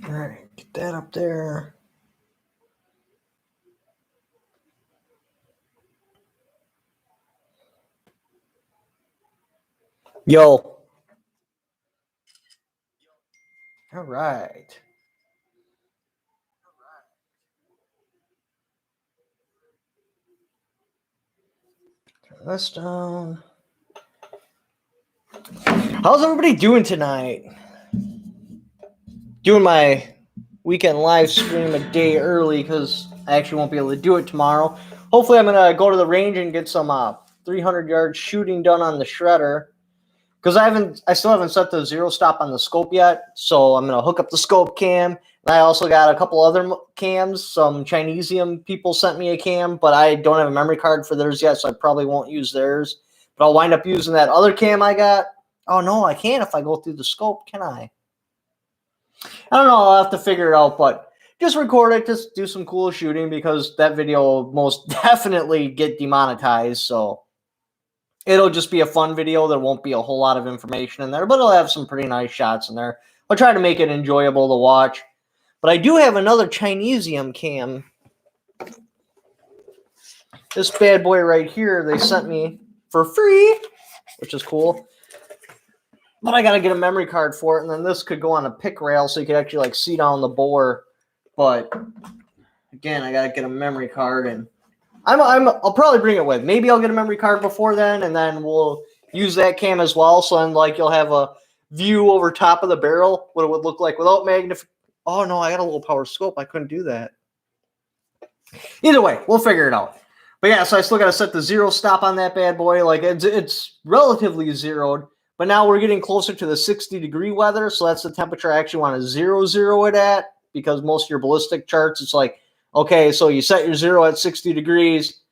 All right, get that up there. Yo. All right. Turn this down. How's everybody doing tonight? Doing my weekend live stream a day early because I actually won't be able to do it tomorrow. Hopefully I'm going to go to the range and get some 300-yard shooting done on the shredder. Because I still haven't set the zero stop on the scope yet, so I'm going to hook up the scope cam. And I also got a couple other cams. Some Chinesium people sent me a cam, but I don't have a memory card for theirs yet, so I probably won't use theirs. But I'll wind up using that other cam I got. Oh, no, I can't if I go through the scope, can I? I don't know. I'll have to figure it out, but just record it. Just do some cool shooting because that video will most definitely get demonetized, so it'll just be a fun video. There won't be a whole lot of information in there, but it'll have some pretty nice shots in there. I'll try to make it enjoyable to watch. But I do have another Chinesium cam. This bad boy right here, they sent me for free, which is cool. But I got to get a memory card for it, and then this could go on a pick rail so you could actually like see down the bore. But again, I got to get a memory card, and I'll probably bring it with. Maybe I'll get a memory card before then, and then we'll use that cam as well. So then, like, you'll have a view over top of the barrel, what it would look like without magnification. Oh, no, I got a low power scope. I couldn't do that. Either way, we'll figure it out. But yeah, so I still got to set the zero stop on that bad boy. Like, it's relatively zeroed, but now we're getting closer to the 60-degree weather, so that's the temperature I actually want to zero it at, because most of your ballistic charts, it's like, okay, so you set your zero at 60 degrees,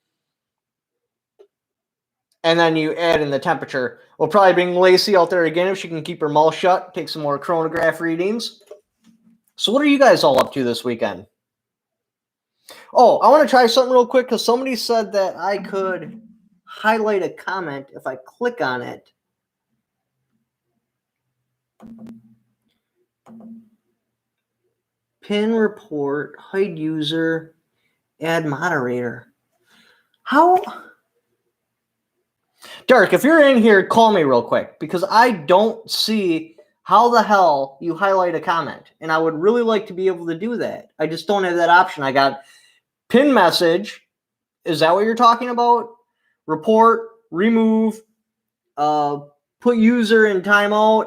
and then you add in the temperature. We'll probably bring Lacey out there again if she can keep her mouth shut, take some more chronograph readings. So what are you guys all up to this weekend? Oh, I want to try something real quick because somebody said that I could highlight a comment if I click on it. Pin report, hide user, add moderator. How? Dark, if you're in here, call me real quick because I don't see how the hell you highlight a comment. And I would really like to be able to do that. I just don't have that option. I got pin message. Is that what you're talking about? Report, remove, put user in timeout,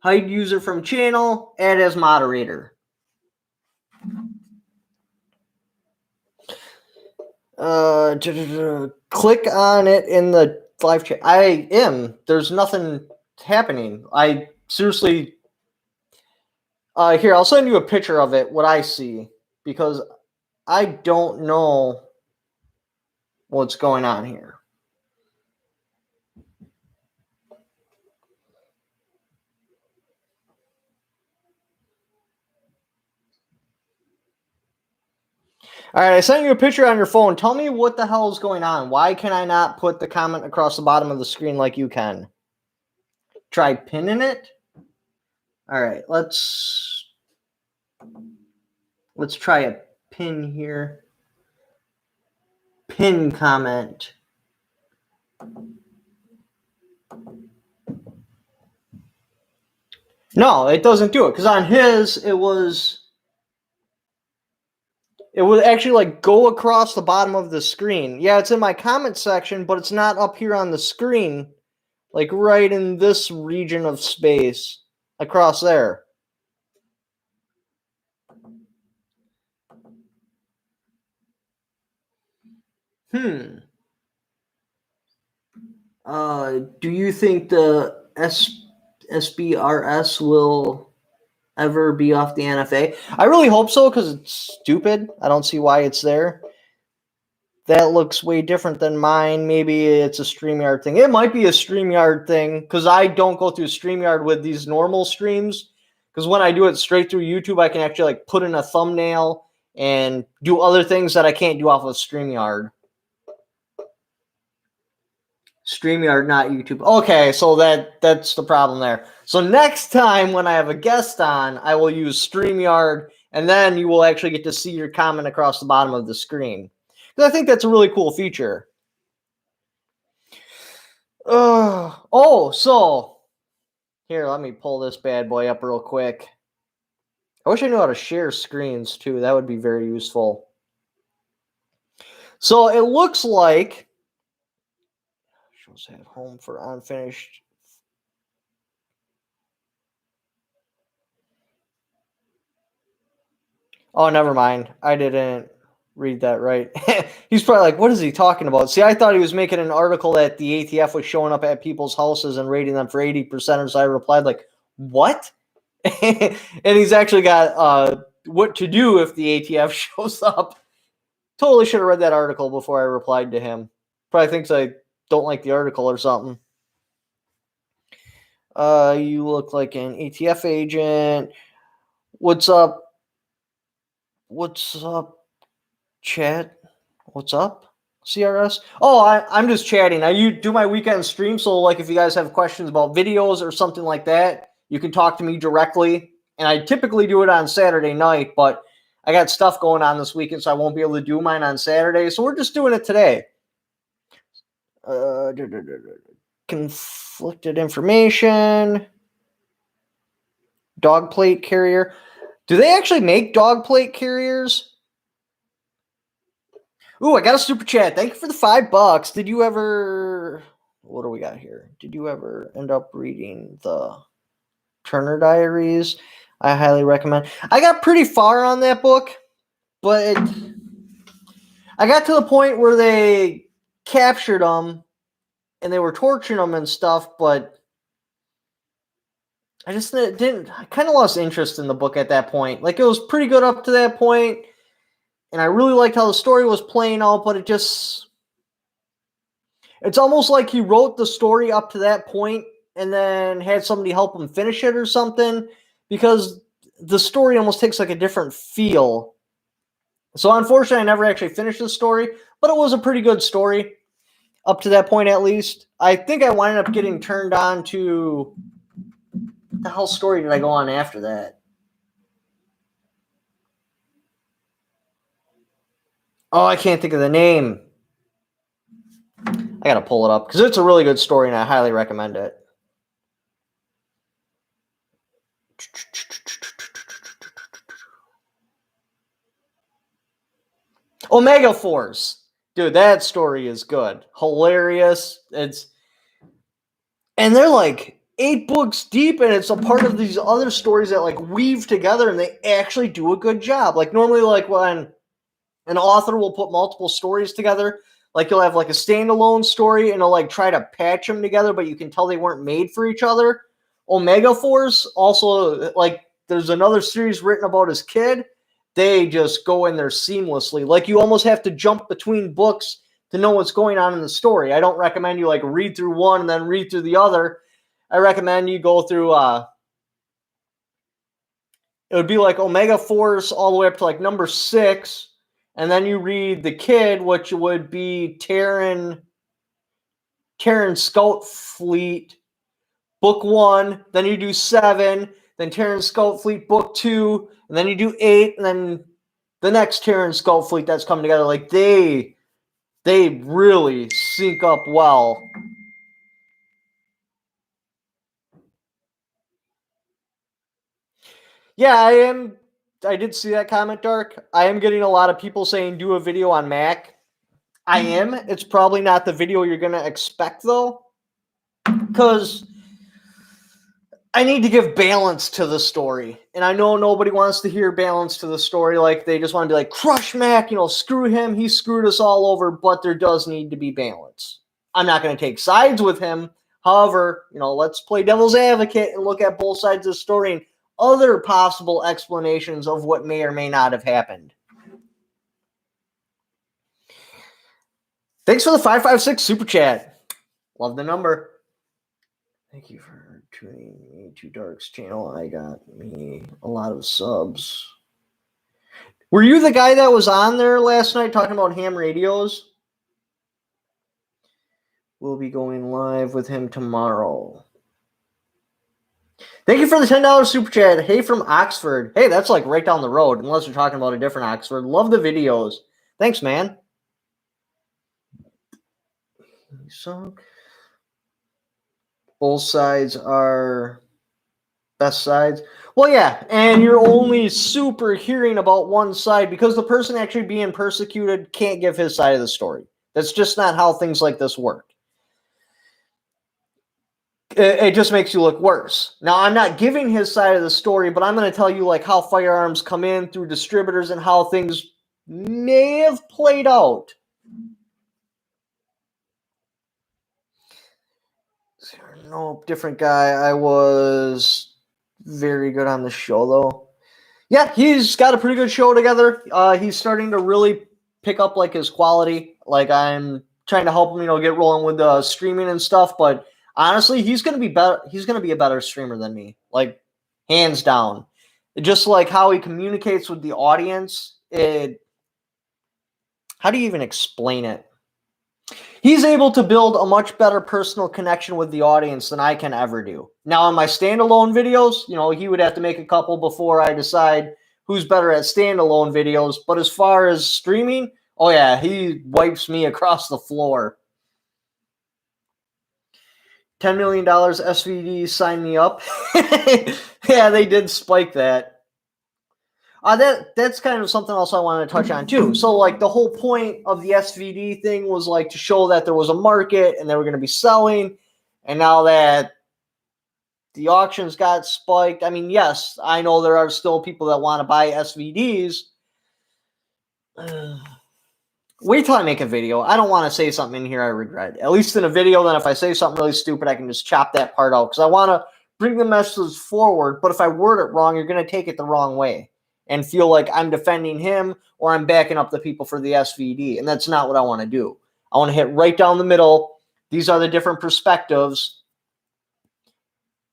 hide user from channel, add as moderator. Click on it in the live chat. I am. There's nothing happening. I seriously. Here, I'll send you a picture of it, what I see, because I don't know what's going on here. All right, I sent you a picture on your phone. Tell me what the hell is going on. Why can I not put the comment across the bottom of the screen like you can? Try pinning it? All right, let's try a pin here. Pin comment. No, it doesn't do it because on his it would actually like go across the bottom of the screen. Yeah, it's in my comment section, but it's not up here on the screen, like right in this region of space across there. Do you think the SBRS will ever be off the NFA? I really hope so because it's stupid. I don't see why it's there. That looks way different than mine. Maybe it's a StreamYard thing. It might be a StreamYard thing because I don't go through StreamYard with these normal streams. Because when I do it straight through YouTube, I can actually like put in a thumbnail and do other things that I can't do off of StreamYard. StreamYard, not YouTube. Okay, so that's the problem there. So next time when I have a guest on, I will use StreamYard, and then you will actually get to see your comment across the bottom of the screen. Because I think that's a really cool feature. So here, let me pull this bad boy up real quick. I wish I knew how to share screens too. That would be very useful. So it looks like shows at home for unfinished. Oh, never mind. I didn't read that right. He's probably like, what is he talking about? See, I thought he was making an article that the ATF was showing up at people's houses and raiding them for 80%. So I replied like, what? And he's actually got what to do if the ATF shows up. Totally should have read that article before I replied to him. Probably thinks I don't like the article or something. You look like an ATF agent. What's up? What's up, chat? What's up, CRS? Oh, I'm just chatting. I do my weekend stream, so like if you guys have questions about videos or something like that, you can talk to me directly. And I typically do it on Saturday night, but I got stuff going on this weekend, so I won't be able to do mine on Saturday. So we're just doing it today. Conflicted information. Dog plate carrier. Do they actually make dog plate carriers? Ooh, I got a super chat. Thank you for the $5. Did you ever... What do we got here? Did you ever end up reading the Turner Diaries? I highly recommend. I got pretty far on that book, but I got to the point where they captured them and they were torturing them and stuff, but I just didn't... I kind of lost interest in the book at that point. Like, it was pretty good up to that point, and I really liked how the story was playing out, but it just... It's almost like he wrote the story up to that point and then had somebody help him finish it or something, because the story almost takes like a different feel. So unfortunately, I never actually finished the story, but it was a pretty good story up to that point at least. I think I wound up getting turned on to... What the hell story did I go on after that? Oh, I can't think of the name. I gotta pull it up because it's a really good story and I highly recommend it. Omega Force. Dude, that story is good. Hilarious. And they're like 8 books deep, and it's a part of these other stories that like weave together, and they actually do a good job. Like normally, like when an author will put multiple stories together, like you'll have like a standalone story and they'll like try to patch them together, but you can tell they weren't made for each other. Omega Force also, like there's another series written about his kid. They just go in there seamlessly. Like you almost have to jump between books to know what's going on in the story. I don't recommend you like read through one and then read through the other. I recommend you go through it would be like Omega Force all the way up to like number 6, and then you read The Kid, which would be Terran Scout Fleet book 1, then you do 7, then Terran Scout Fleet book 2, and then you do 8, and then the next Terran Scout Fleet that's coming together. Like they really sync up well. Yeah, I did see that comment, Dark. I am getting a lot of people saying do a video on Mac. I am. It's probably not the video you're going to expect, though, because I need to give balance to the story. And I know nobody wants to hear balance to the story. Like, they just want to be like, crush Mac, screw him. He screwed us all over, but there does need to be balance. I'm not going to take sides with him. However, let's play devil's advocate and look at both sides of the story and other possible explanations of what may or may not have happened. Thanks for the 556 super chat. Love the number. Thank you for tuning me to Dark's channel. I got me a lot of subs. Were you the guy that was on there last night talking about ham radios? We'll be going live with him tomorrow. Thank you for the $10 super chat. Hey, from Oxford. Hey, that's like right down the road, unless you're talking about a different Oxford. Love the videos. Thanks, man. So, both sides are best sides. Well, yeah, and you're only super hearing about one side because the person actually being persecuted can't give his side of the story. That's just not how things like this work. It just makes you look worse. Now, I'm not giving his side of the story, but I'm going to tell you like how firearms come in through distributors and how things may have played out. No, different guy. I was very good on the show, though. Yeah, he's got a pretty good show together. He's starting to really pick up like his quality. Like I'm trying to help him, get rolling with the streaming and stuff. But honestly, he's gonna be better. He's gonna be a better streamer than me, like hands down. Just like how he communicates with the audience. How do you even explain it? He's able to build a much better personal connection with the audience than I can ever do. Now, in my standalone videos, he would have to make a couple before I decide who's better at standalone videos. But as far as streaming, oh yeah, he wipes me across the floor. $10 million SVD, sign me up. Yeah, they did spike that. That's kind of something else I wanted to touch on too. So like the whole point of the SVD thing was like to show that there was a market and they were going to be selling. And now that the auctions got spiked, I mean, yes, I know there are still people that want to buy SVDs. Wait till I make a video. I don't want to say something in here I regret. At least in a video, then if I say something really stupid, I can just chop that part out because I want to bring the message forward. But if I word it wrong, you're going to take it the wrong way and feel like I'm defending him or I'm backing up the people for the SVD. And that's not what I want to do. I want to hit right down the middle. These are the different perspectives.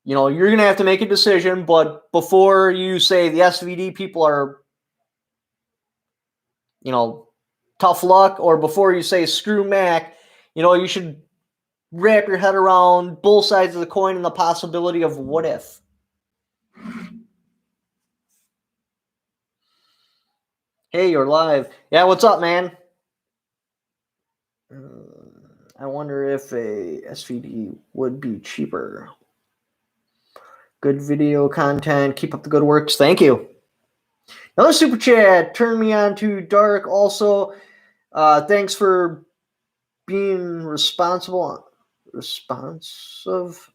You're going to have to make a decision, but before you say the SVD people are, tough luck, or before you say screw Mac, you should wrap your head around both sides of the coin and the possibility of what if. Hey, you're live. Yeah, what's up, man? I wonder if a SVD would be cheaper. Good video content. Keep up the good works. Thank you. Another super chat. Turn me on to dark. Also, thanks for being responsive on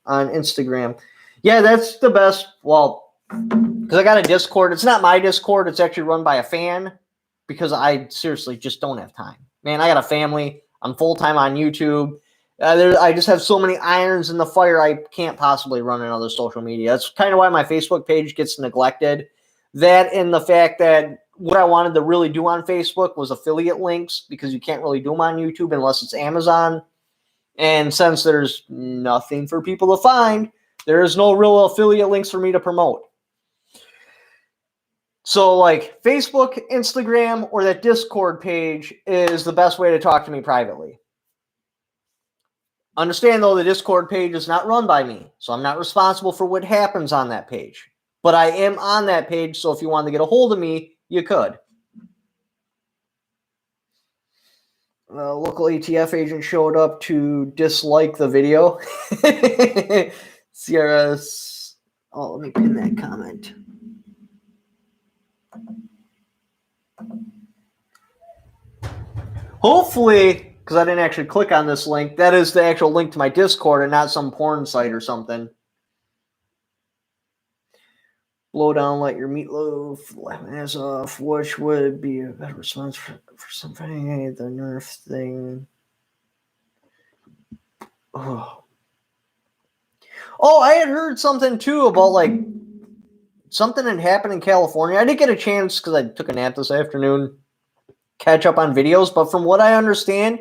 Instagram. Yeah, that's the best. Well, because I got a Discord. It's not my Discord. It's actually run by a fan because I seriously just don't have time. Man, I got a family. I'm full-time on YouTube. I just have so many irons in the fire, I can't possibly run another social media. That's kind of why my Facebook page gets neglected. That and the fact that what I wanted to really do on Facebook was affiliate links because you can't really do them on YouTube unless it's Amazon. And since there's nothing for people to find, there is no real affiliate links for me to promote. So like Facebook, Instagram, or that Discord page is the best way to talk to me privately. Understand, though, the Discord page is not run by me, so I'm not responsible for what happens on that page. But I am on that page, so if you wanted to get a hold of me, you could. Local ATF agent showed up to dislike the video. CRS. Oh, let me pin that comment. Hopefully, because I didn't actually click on this link, that is the actual link to my Discord and not some porn site or something. Blow down, let your meatloaf, laugh my ass off. Which would be a better response for something? The Nerf thing. Oh, I had heard something too about like something had happened in California. I didn't get a chance because I took a nap this afternoon, catch up on videos. But from what I understand,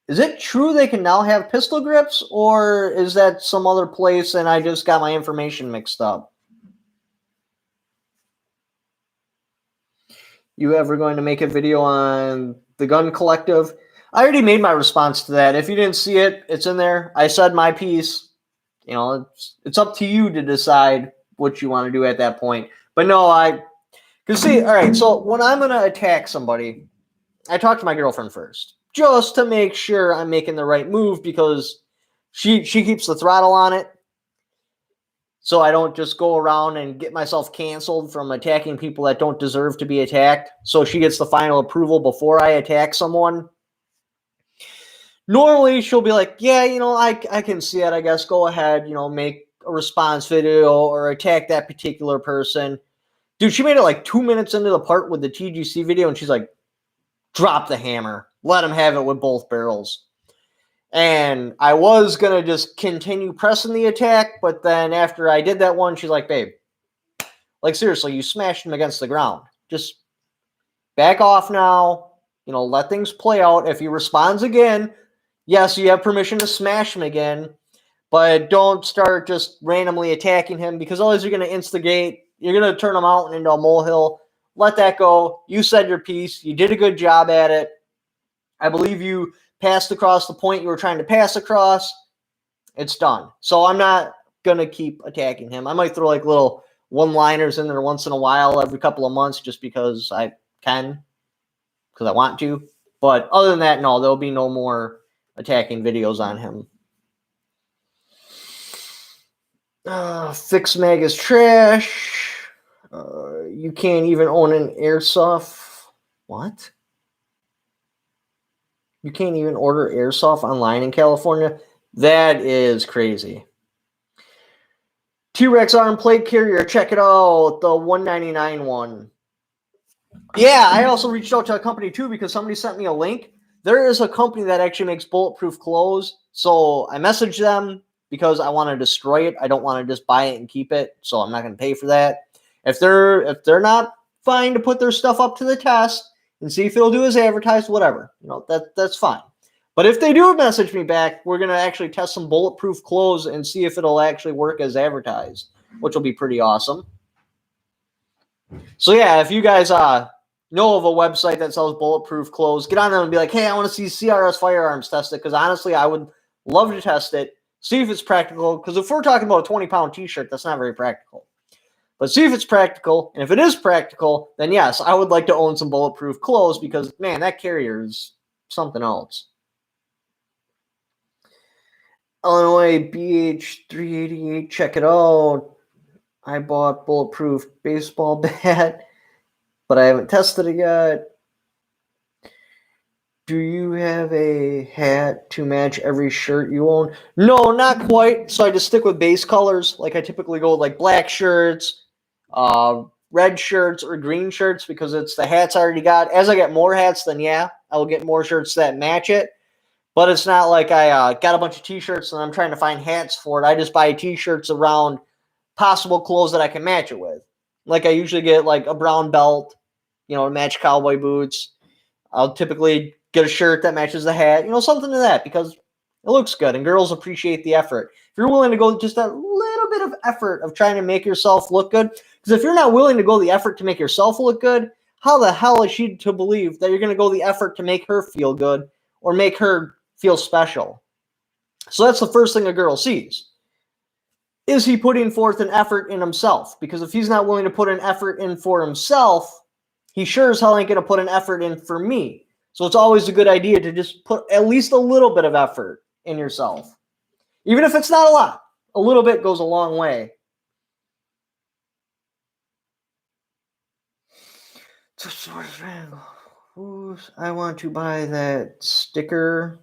is it true they can now have pistol grips, or is that some other place and I just got my information mixed up? You ever going to make a video on the gun collective? I already made my response to that. If you didn't see it, it's in there. I said my piece. You know, it's up to you to decide what you want to do at that point. But no, because see, all right, so when I'm going to attack somebody, I talk to my girlfriend first, just to make sure I'm making the right move, because she keeps the throttle on it, so I don't just go around and get myself canceled from attacking people that don't deserve to be attacked. So she gets the final approval before I attack someone. Normally, she'll be like, yeah, I can see it, I guess. Go ahead, make a response video or attack that particular person. Dude, she made it like 2 minutes into the part with the TGC video, and she's like, drop the hammer. Let him have it with both barrels. And I was going to just continue pressing the attack, but then after I did that one, she's like, babe, like seriously, you smashed him against the ground. Just back off now. Let things play out. If he responds again, yes, you have permission to smash him again, but don't start just randomly attacking him, because otherwise you're going to instigate. You're going to turn a mountain into a molehill. Let that go. You said your piece. You did a good job at it. I believe you passed across the point you were trying to pass across. It's done. So I'm not going to keep attacking him. I might throw like little one-liners in there once in a while, every couple of months, just because I can, because I want to. But other than that, no, there'll be no more attacking videos on him. Fixed mag is trash. You can't even own an airsoft. What? You can't even order airsoft online in California? That is crazy. T-Rex arm plate carrier. Check it out. The $199 one. Yeah, I also reached out to a company too, because somebody sent me a link. There is a company that actually makes bulletproof clothes. So I messaged them because I want to destroy it. I don't want to just buy it and keep it. So I'm not going to pay for that. If they're not fine to put their stuff up to the test and see if it'll do as advertised, whatever. That's fine. But if they do message me back, we're going to actually test some bulletproof clothes and see if it'll actually work as advertised, which will be pretty awesome. So yeah, if you guys know of a website that sells bulletproof clothes, get on them and be like, hey, I want to see CRS Firearms test it, because honestly, I would love to test it, see if it's practical, because if we're talking about a 20-pound t-shirt, that's not very practical. But see if it's practical, and if it is practical, then yes, I would like to own some bulletproof clothes, because, man, that carrier is something else. Illinois BH388, check it out. I bought bulletproof baseball bat, but I haven't tested it yet. Do you have a hat to match every shirt you own? No, not quite. So I just stick with base colors. Like I typically go with like black shirts, red shirts, or green shirts, because it's the hats I already got. As I get more hats, then yeah, I will get more shirts that match it. But it's not like I got a bunch of t-shirts and I'm trying to find hats for it. I just buy t-shirts around possible clothes that I can match it with. Like I usually get like a brown belt, to match cowboy boots. I'll typically get a shirt that matches the hat, something to that, because it looks good and girls appreciate the effort. If you're willing to go just that little bit of effort of trying to make yourself look good, because if you're not willing to go the effort to make yourself look good, how the hell is she to believe that you're going to go the effort to make her feel good or make her feel special? So that's the first thing a girl sees. Is he putting forth an effort in himself? Because if he's not willing to put an effort in for himself, he sure as hell ain't going to put an effort in for me. So it's always a good idea to just put at least a little bit of effort in yourself. Even if it's not a lot, a little bit goes a long way. I want to buy that sticker.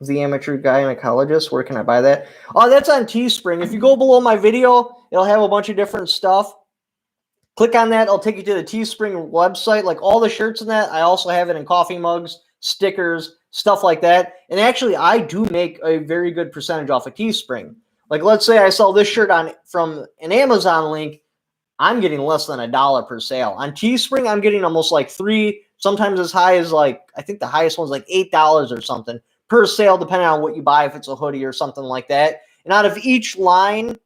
The amateur gynecologist. Where can I buy that? Oh, that's on Teespring. If you go below my video, it'll have a bunch of different stuff. Click on that. It'll take you to the Teespring website. Like all the shirts in that, I also have it in coffee mugs, stickers, stuff like that. And actually, I do make a very good percentage off of Teespring. Like let's say I sell this shirt from an Amazon link, I'm getting less than $1 per sale. On Teespring, I'm getting almost like $3, sometimes as high as like, I think the highest one's like $8 or something per sale, depending on what you buy, if it's a hoodie or something like that. And out of each line,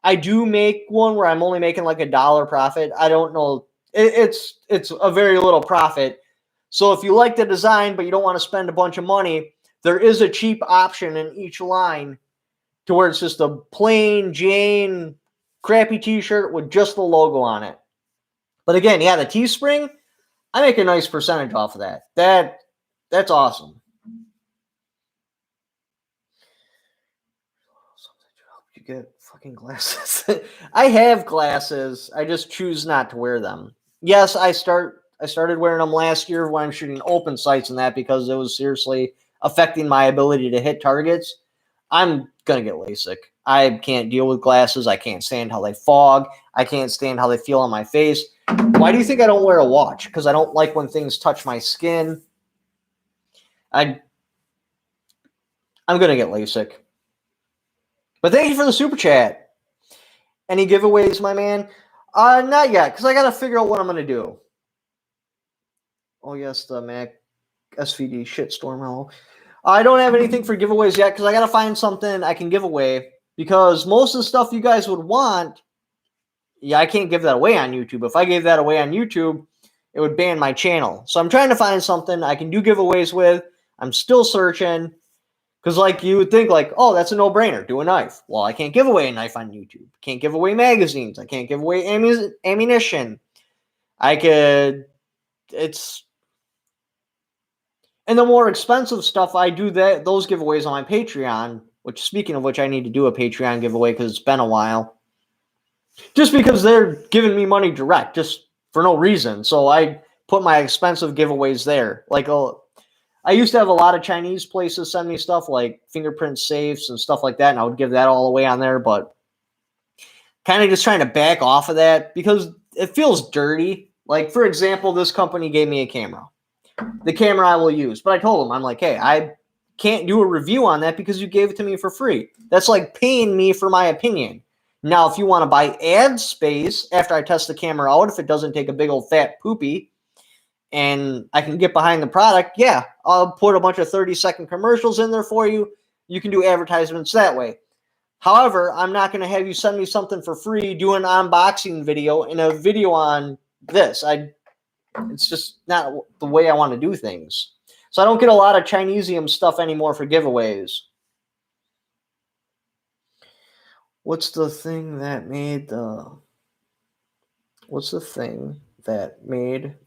I do make one where I'm only making like $1 profit. I don't know. It's a very little profit. So if you like the design, but you don't want to spend a bunch of money, there is a cheap option in each line to where it's just a plain Jane crappy t-shirt with just the logo on it. But again, yeah, the Teespring, I make a nice percentage off of that. That's awesome. You get fucking glasses. I have glasses. I just choose not to wear them. Yes, I started wearing them last year when I'm shooting open sights and that because it was seriously affecting my ability to hit targets. I'm gonna get LASIK. I can't deal with glasses. I can't stand how they fog. I can't stand how they feel on my face. Why do you think I don't wear a watch? Because I don't like when things touch my skin. I'm gonna get LASIK. But thank you for the super chat. Any giveaways, my man? Not yet, because I gotta figure out what I'm gonna do. Oh yes, the Mac SVD shitstorm. Hello. I don't have anything for giveaways yet because I gotta find something I can give away. Because most of the stuff you guys would want, yeah, I can't give that away on YouTube. If I gave that away on YouTube, it would ban my channel. So I'm trying to find something I can do giveaways with. I'm still searching. Because, like, you would think, like, oh, that's a no-brainer. Do a knife. Well, I can't give away a knife on YouTube. Can't give away magazines. I can't give away ammunition. I could... It's... And the more expensive stuff, I do those giveaways on my Patreon. Which, speaking of which, I need to do a Patreon giveaway because it's been a while. Just because they're giving me money direct, just for no reason. So I put my expensive giveaways there. Like, I used to have a lot of Chinese places send me stuff like fingerprint safes and stuff like that, and I would give that all away on there, but kind of just trying to back off of that because it feels dirty. Like, for example, this company gave me a camera. The camera I will use. But I told them, I'm like, hey, I can't do a review on that because you gave it to me for free. That's like paying me for my opinion. Now, if you want to buy ad space after I test the camera out, if it doesn't take a big old fat poopy, and I can get behind the product, yeah, I'll put a bunch of 30-second commercials in there for you. You can do advertisements that way. However, I'm not going to have you send me something for free, do an unboxing video, and a video on this. It's just not the way I want to do things. So I don't get a lot of Chinesium stuff anymore for giveaways. What's the thing that made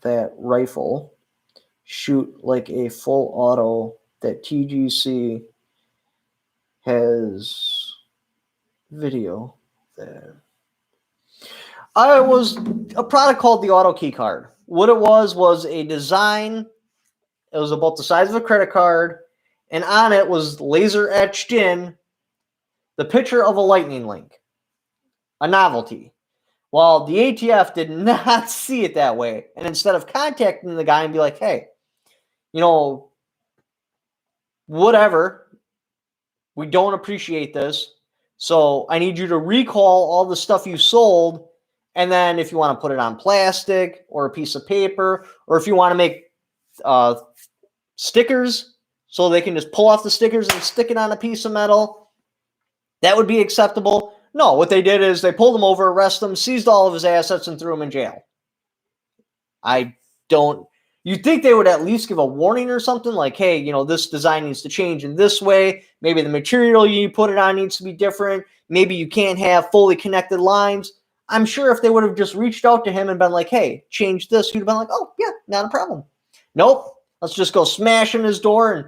that rifle shoot like a full auto that TGC has video there? It was a product called the Auto Key Card. What it was a design. It was about the size of a credit card, and on it was laser etched in the picture of a lightning link, a novelty. Well, the ATF did not see it that way, and instead of contacting the guy and be like, hey, whatever, we don't appreciate this, so I need you to recall all the stuff you sold, and then if you want to put it on plastic or a piece of paper, or if you want to make stickers so they can just pull off the stickers and stick it on a piece of metal, that would be acceptable. No, what they did is they pulled him over, arrested him, seized all of his assets, and threw him in jail. You'd think they would at least give a warning or something like, hey, this design needs to change in this way. Maybe the material you put it on needs to be different. Maybe you can't have fully connected lines. I'm sure if they would have just reached out to him and been like, hey, change this, he'd have been like, oh, yeah, not a problem. Nope. Let's just go smash in his door and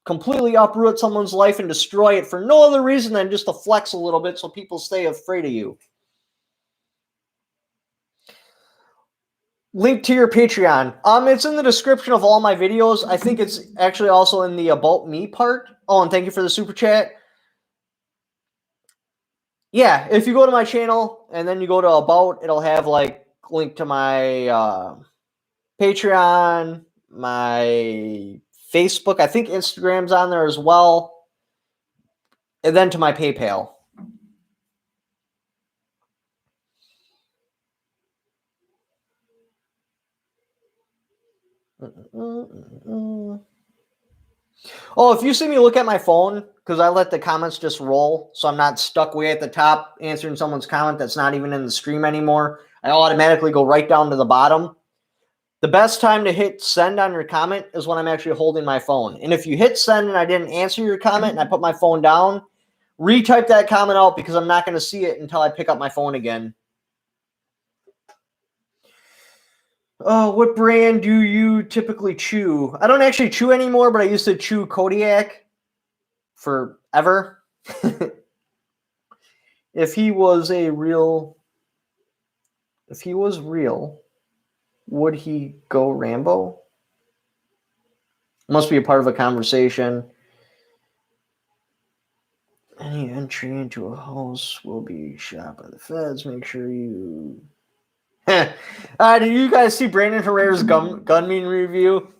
completely uproot someone's life and destroy it for no other reason than just to flex a little bit so people stay afraid of you. Link to your Patreon. It's in the description of all my videos. I think it's actually also in the About Me part. Oh, and thank you for the super chat. Yeah, if you go to my channel and then you go to About, it'll have like link to my Patreon, my Facebook. I think Instagram's on there as well. And then to my PayPal. Oh, if you see me look at my phone, because I let the comments just roll, so I'm not stuck way at the top answering someone's comment that's not even in the stream anymore. I automatically go right down to the bottom. The best time to hit send on your comment is when I'm actually holding my phone. And if you hit send and I didn't answer your comment and I put my phone down, retype that comment out because I'm not going to see it until I pick up my phone again. Oh, what brand do you typically chew? I don't actually chew anymore, but I used to chew Kodiak forever. If he was real, would he go Rambo? Must be a part of a conversation. Any entry into a house will be shot by the feds. Make sure you... Did you guys see Brandon Herrera's gun meme review?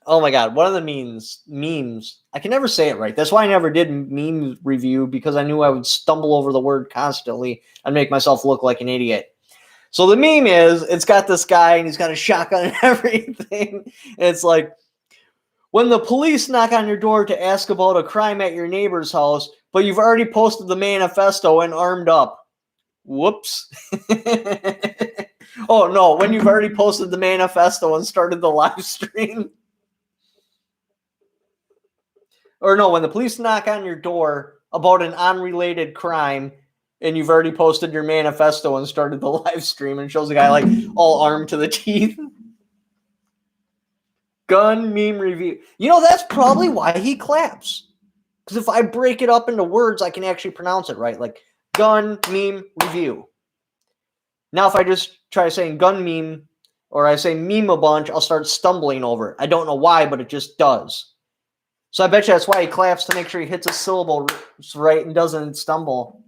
Oh my god, one of the memes. I can never say it right. That's why I never did meme review, because I knew I would stumble over the word constantly and make myself look like an idiot. So the meme is, it's got this guy and he's got a shotgun and everything. And it's like, when the police knock on your door to ask about a crime at your neighbor's house, but you've already posted the manifesto and armed up. Whoops. Oh, no, when you've already posted the manifesto and started the live stream. Or no, when the police knock on your door about an unrelated crime and you've already posted your manifesto and started the live stream, and shows a guy like all armed to the teeth. Gun meme review. You know, that's probably why he claps. Because if I break it up into words, I can actually pronounce it right. Like, gun meme review. Now, if I just try saying gun meme, or I say meme a bunch, I'll start stumbling over it. I don't know why, but it just does. So I bet you that's why he claps, to make sure he hits a syllable right and doesn't stumble.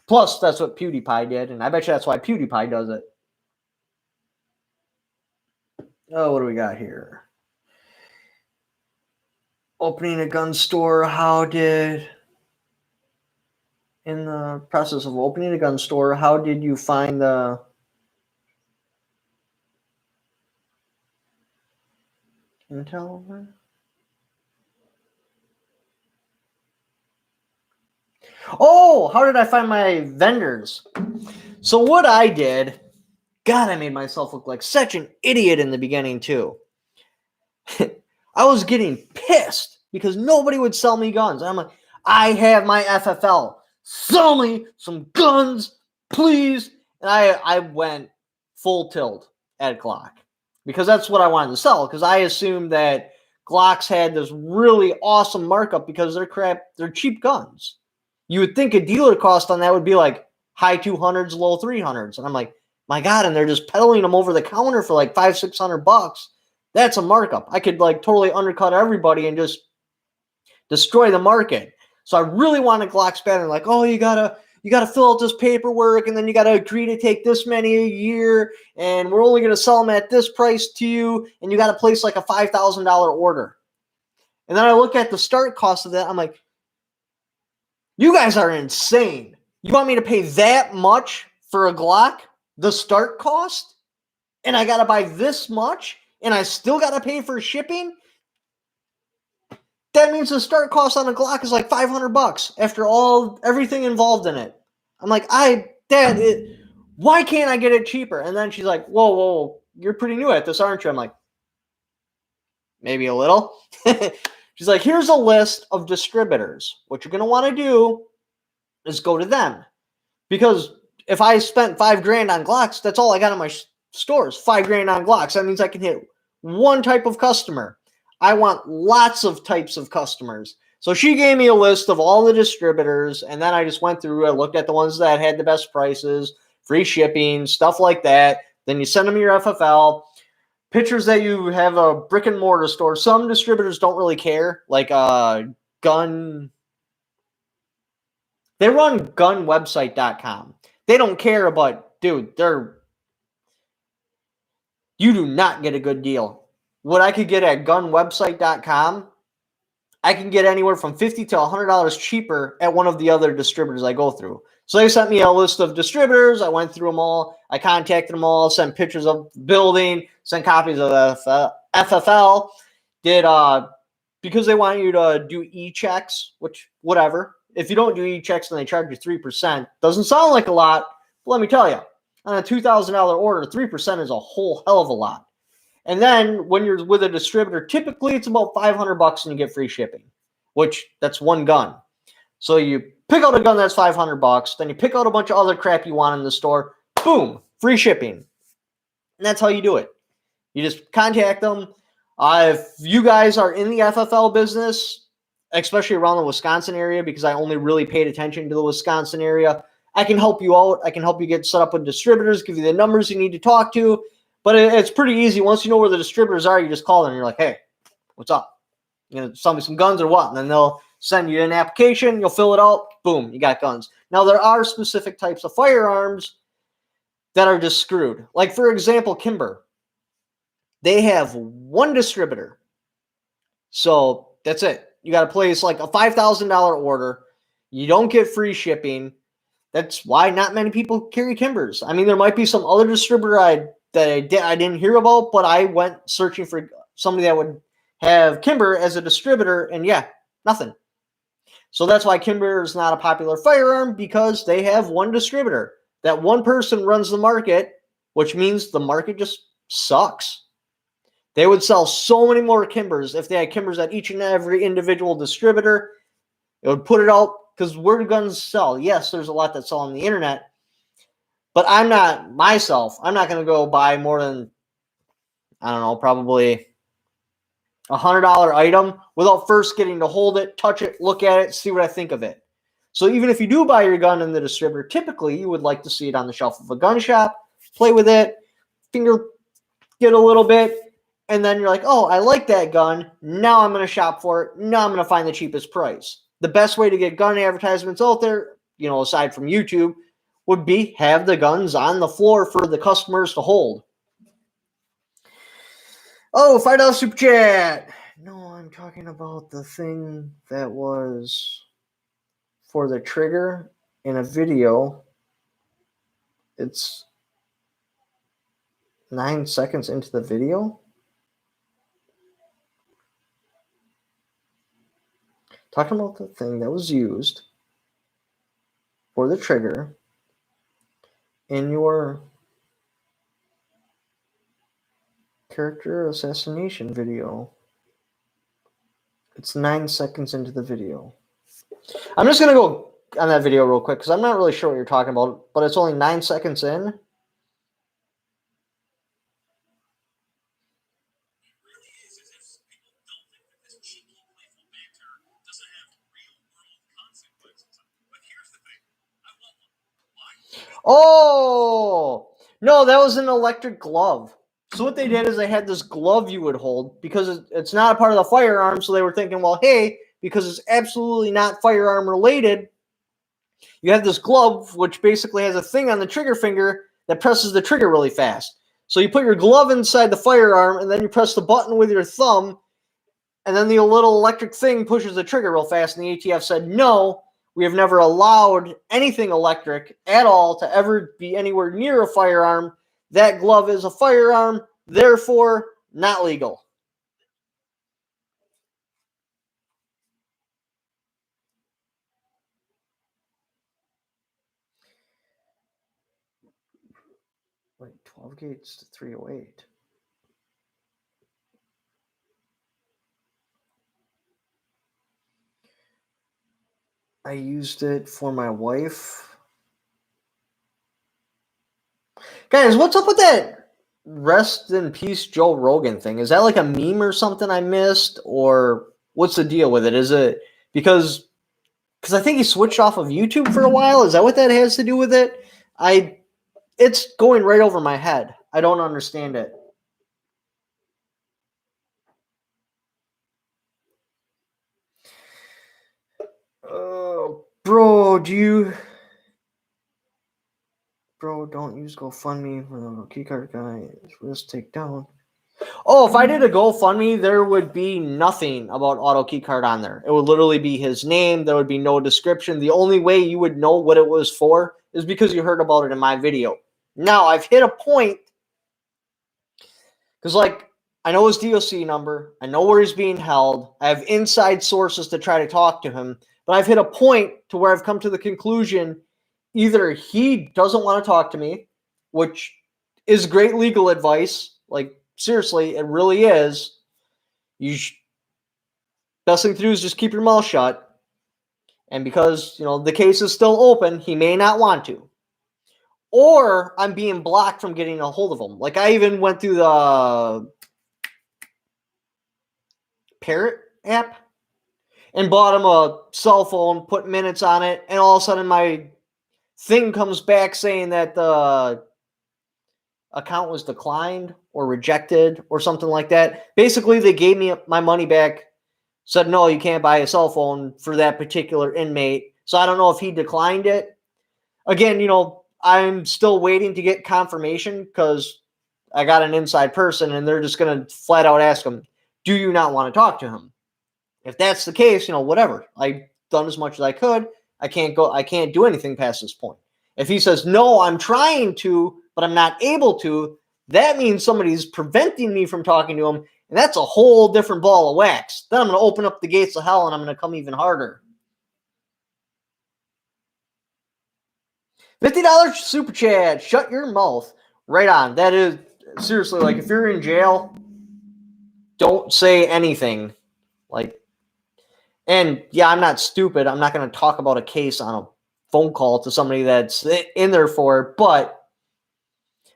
Plus, that's what PewDiePie did, and I bet you that's why PewDiePie does it. Oh, what do we got here? Opening a gun store. In the process of opening a gun store, how did you find the... intel? Oh, how did I find my vendors? So what I did... God, I made myself look like such an idiot in the beginning, too. I was getting pissed because nobody would sell me guns. I'm like, I have my FFL. Sell me some guns, please. And I went full tilt at Glock because that's what I wanted to sell, because I assumed that Glocks had this really awesome markup because they're cheap guns. You would think a dealer cost on that would be like high 200s, low 300s. And I'm like, my God, and they're just peddling them over the counter for like $500-600. That's a markup. I could like totally undercut everybody and just destroy the market. So I really wanted Glock's banner. Like, oh, you gotta fill out this paperwork, and then you gotta agree to take this many a year, and we're only gonna sell them at this price to you, and you gotta place like a $5,000 order. And then I look at the start cost of that. I'm like, you guys are insane. You want me to pay that much for a Glock? The start cost? And I got to buy this much? And I still got to pay for shipping? That means the start cost on a Glock is like $500 after everything involved in it. I'm like, why can't I get it cheaper? And then she's like, whoa, you're pretty new at this, aren't you? I'm like, maybe a little. She's like, here's a list of distributors. What you're going to want to do is go to them. Because if I spent $5,000 on Glocks, that's all I got in my stores. $5,000 on Glocks. That means I can hit one type of customer. I want lots of types of customers. So she gave me a list of all the distributors, and then I just went through. I looked at the ones that had the best prices, free shipping, stuff like that. Then you send them your FFL. Pictures that you have a brick and mortar store. Some distributors don't really care. Like gun. They run gunwebsite.com. They don't care about, dude, you do not get a good deal. What I could get at gunwebsite.com, I can get anywhere from $50 to $100 cheaper at one of the other distributors I go through. So they sent me a list of distributors. I went through them all. I contacted them all, sent pictures of the building, sent copies of the FFL. Because they want you to do e-checks, which, whatever. If you don't do e-checks, then they charge you 3%. Doesn't sound like a lot, but let me tell you. on a $2,000 order, 3% is a whole hell of a lot. And then when you're with a distributor, typically it's about $500 and you get free shipping, which that's one gun. So you pick out a gun that's $500, then you pick out a bunch of other crap you want in the store, boom, free shipping. And that's how you do it. You just contact them. If you guys are in the FFL business, especially around the Wisconsin area, because I only really paid attention to the Wisconsin area, I can help you out. I can help you get set up with distributors, give you the numbers you need to talk to. But it's pretty easy. Once you know where the distributors are, you just call them and you're like, hey, what's up? You know, sell me some guns or what? And then they'll send you an application. You'll fill it out. Boom, you got guns. Now, there are specific types of firearms that are just screwed. Like, for example, Kimber. They have one distributor. So that's it. You got to place like a $5,000 order. You don't get free shipping. That's why not many people carry Kimbers. I mean, there might be some other distributor I didn't hear about, but I went searching for somebody that would have Kimber as a distributor, and yeah, nothing. So that's why Kimber is not a popular firearm, because they have one distributor. That one person runs the market, which means the market just sucks. They would sell so many more Kimbers if they had Kimbers at each and every individual distributor. It would put it out, because where do guns sell? Yes, there's a lot that sell on the internet, but I'm not going to go buy more than, I don't know, probably $100 item without first getting to hold it, touch it, look at it, see what I think of it. So even if you do buy your gun in the distributor, typically you would like to see it on the shelf of a gun shop, play with it, finger get a little bit, and then you're like, oh, I like that gun. Now I'm going to shop for it. Now I'm going to find the cheapest price. The best way to get gun advertisements out there, you know, aside from YouTube, would be have the guns on the floor for the customers to hold. Oh, $5 super chat. No, I'm talking about the thing that was for the trigger in a video. It's 9 seconds into the video. Talking about the thing that was used for the trigger in your character assassination video. It's 9 seconds into the video. I'm just going to go on that video real quick because I'm not really sure what you're talking about, but it's only 9 seconds in. Oh, no, that was an electric glove. So what they did is they had this glove you would hold because it's not a part of the firearm. So they were thinking, well, hey, because it's absolutely not firearm related, you have this glove, which basically has a thing on the trigger finger that presses the trigger really fast. So you put your glove inside the firearm and then you press the button with your thumb. And then the little electric thing pushes the trigger real fast. And the ATF said, no, we have never allowed anything electric at all to ever be anywhere near a firearm. That glove is a firearm, therefore not legal. Wait, 12 gauge to 308. I used it for my wife. Guys, what's up with that rest in peace Joe Rogan thing? Is that like a meme or something I missed? Or what's the deal with it? Is it because I think he switched off of YouTube for a while? Is that what that has to do with it? It's going right over my head. I don't understand it. Bro, don't use GoFundMe for the keycard guy. Risk takedown. Oh, if I did a GoFundMe, there would be nothing about auto keycard on there. It would literally be his name. There would be no description. The only way you would know what it was for is because you heard about it in my video. Now, I've hit a point because, like, I know his DOC number. I know where he's being held. I have inside sources to try to talk to him. But I've hit a point to where I've come to the conclusion either he doesn't want to talk to me, which is great legal advice. Like, seriously, it really is. Best thing to do is just keep your mouth shut. And because, the case is still open, he may not want to. Or I'm being blocked from getting a hold of him. Like, I even went through the Parrot app and bought him a cell phone, put minutes on it, and all of a sudden my thing comes back saying that the account was declined or rejected or something like that. Basically, they gave me my money back, said, no, you can't buy a cell phone for that particular inmate. So I don't know if he declined it. Again, I'm still waiting to get confirmation because I got an inside person and they're just going to flat out ask him, do you not want to talk to him? If that's the case, whatever. I've done as much as I could. I can't do anything past this point. If he says, no, I'm trying to, but I'm not able to, that means somebody's preventing me from talking to him, and that's a whole different ball of wax. Then I'm going to open up the gates of hell, and I'm going to come even harder. $50 super chat. Shut your mouth. Right on. That is, seriously, like, if you're in jail, don't say anything. Like, and yeah, I'm not stupid. I'm not going to talk about a case on a phone call to somebody that's in there for it. But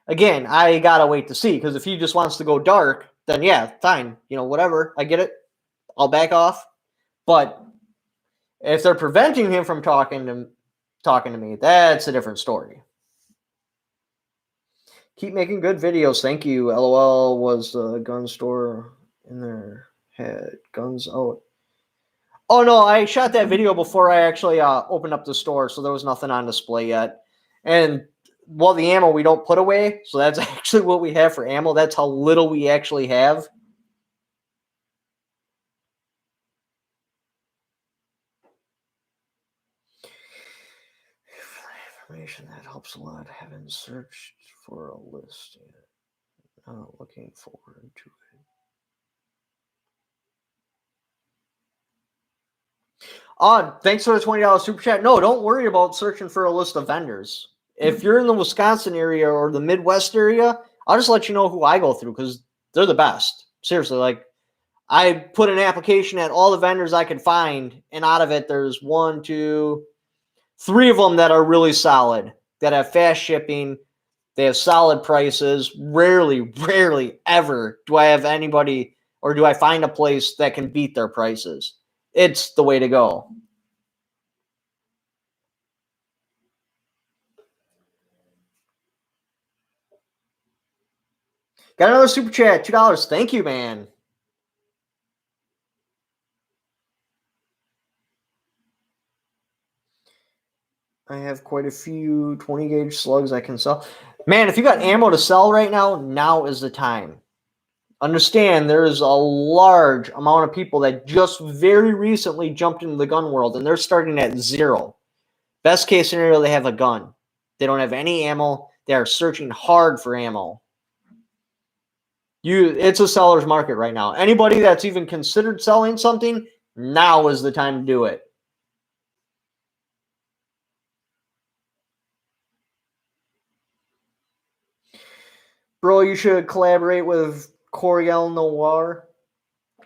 again, I got to wait to see, because if he just wants to go dark, then yeah, fine. Whatever. I get it. I'll back off. But if they're preventing him from talking to me, that's a different story. Keep making good videos. Thank you. LOL. Was the gun store in there had guns out? Oh, no, I shot that video before I actually opened up the store, so there was nothing on display yet. And, well, the ammo we don't put away, so that's actually what we have for ammo. That's how little we actually have. Information that helps a lot. I haven't searched for a list yet. Not looking forward to it. Thanks for the $20 super chat. No, don't worry about searching for a list of vendors. If you're in the Wisconsin area or the Midwest area, I'll just let you know who I go through, because they're the best. Seriously, like, I put an application at all the vendors I could find, and out of it, there's 1, 2, 3 of them that are really solid, that have fast shipping. They have solid prices. Rarely ever do I have anybody, or do I find a place that can beat their prices. It's the way to go. Got another super chat, $2. Thank you, man. I have quite a few 20 gauge slugs I can sell. Man, if you got ammo to sell right now is the time. Understand, there is a large amount of people that just very recently jumped into the gun world, and they're starting at 0. Best case scenario, they have a gun. They don't have any ammo. They are searching hard for ammo. It's a seller's market right now. Anybody that's even considered selling something, now is the time to do it. Bro, you should collaborate with Coriel Noir.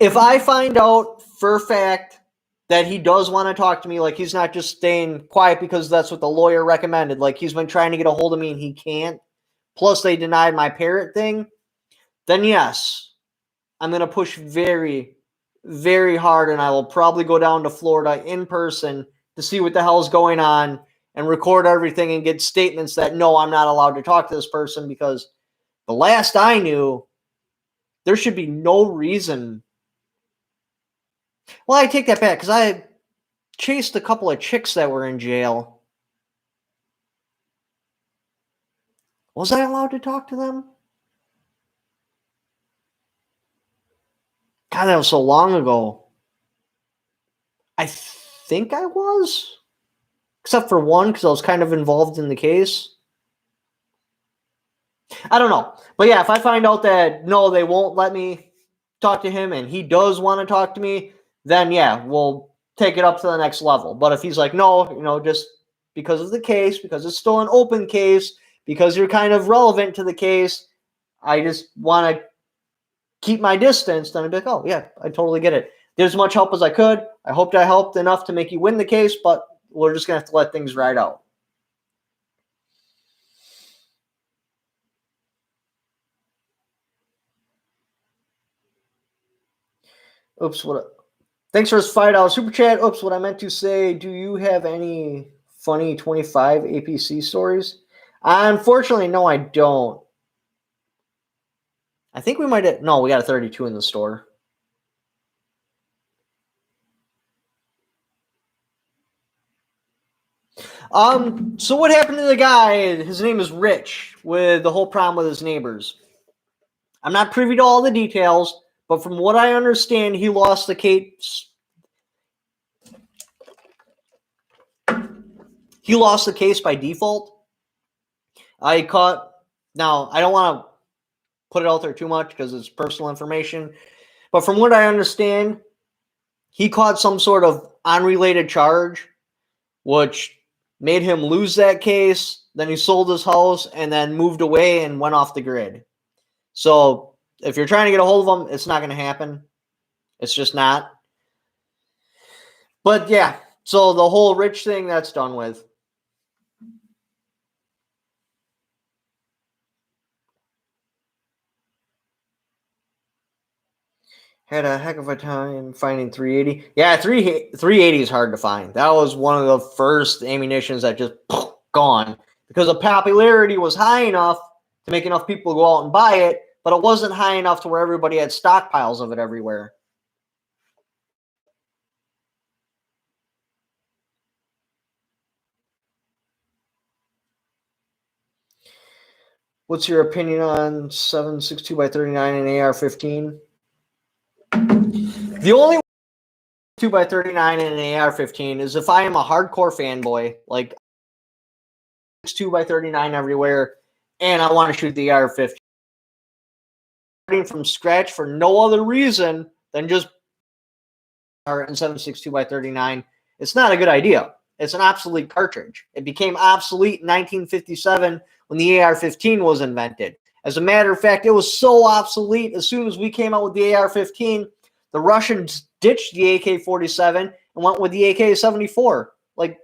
If I find out for a fact that he does want to talk to me, like, he's not just staying quiet because that's what the lawyer recommended, like, he's been trying to get a hold of me and he can't, plus they denied my parrot thing, then yes, I'm going to push very, very hard, and I will probably go down to Florida in person to see what the hell's going on and record everything and get statements that, no, I'm not allowed to talk to this person, because the last I knew, there should be no reason. Well, I take that back, because I chased a couple of chicks that were in jail. Was I allowed to talk to them? God, that was so long ago. I think I was. Except for one, because I was kind of involved in the case. I don't know. But yeah, if I find out that, no, they won't let me talk to him and he does want to talk to me, then yeah, we'll take it up to the next level. But if he's like, no, just because of the case, because it's still an open case, because you're kind of relevant to the case. I just want to keep my distance. Then I'd be like, oh, yeah, I totally get it. Did as much help as I could. I hoped I helped enough to make you win the case, but we're just going to have to let things ride out. Oops, thanks for this $5 super chat. Oops, what I meant to say, do you have any funny 25 APC stories? Unfortunately, no, I don't. I think we might have, no, we got a 32 in the store. So what happened to the guy? His name is Rich, with the whole problem with his neighbors. I'm not privy to all the details, but from what I understand, he lost the case. He lost the case by default. Now, I don't want to put it out there too much because it's personal information, but from what I understand, he caught some sort of unrelated charge, which made him lose that case. Then he sold his house and then moved away and went off the grid. So if you're trying to get a hold of him, it's not going to happen. It's just not. But yeah, so the whole Rich thing, that's done with. Had a heck of a time finding 380. Yeah, 380 is hard to find. That was one of the first ammunitions that just gone because the popularity was high enough to make enough people go out and buy it, but it wasn't high enough to where everybody had stockpiles of it everywhere. What's your opinion on 7.62 by 39 and AR-15? The only 2 by 39 and an AR-15 is if I am a hardcore fanboy, like 2 by 39 everywhere, and I want to shoot the AR-15 from scratch for no other reason than just and 7.62 by 39. It's not a good idea. It's an obsolete cartridge. It became obsolete in 1957 when the AR-15 was invented. As a matter of fact, it was so obsolete as soon as we came out with the AR-15, the Russians ditched the AK-47 and went with the AK-74. Like,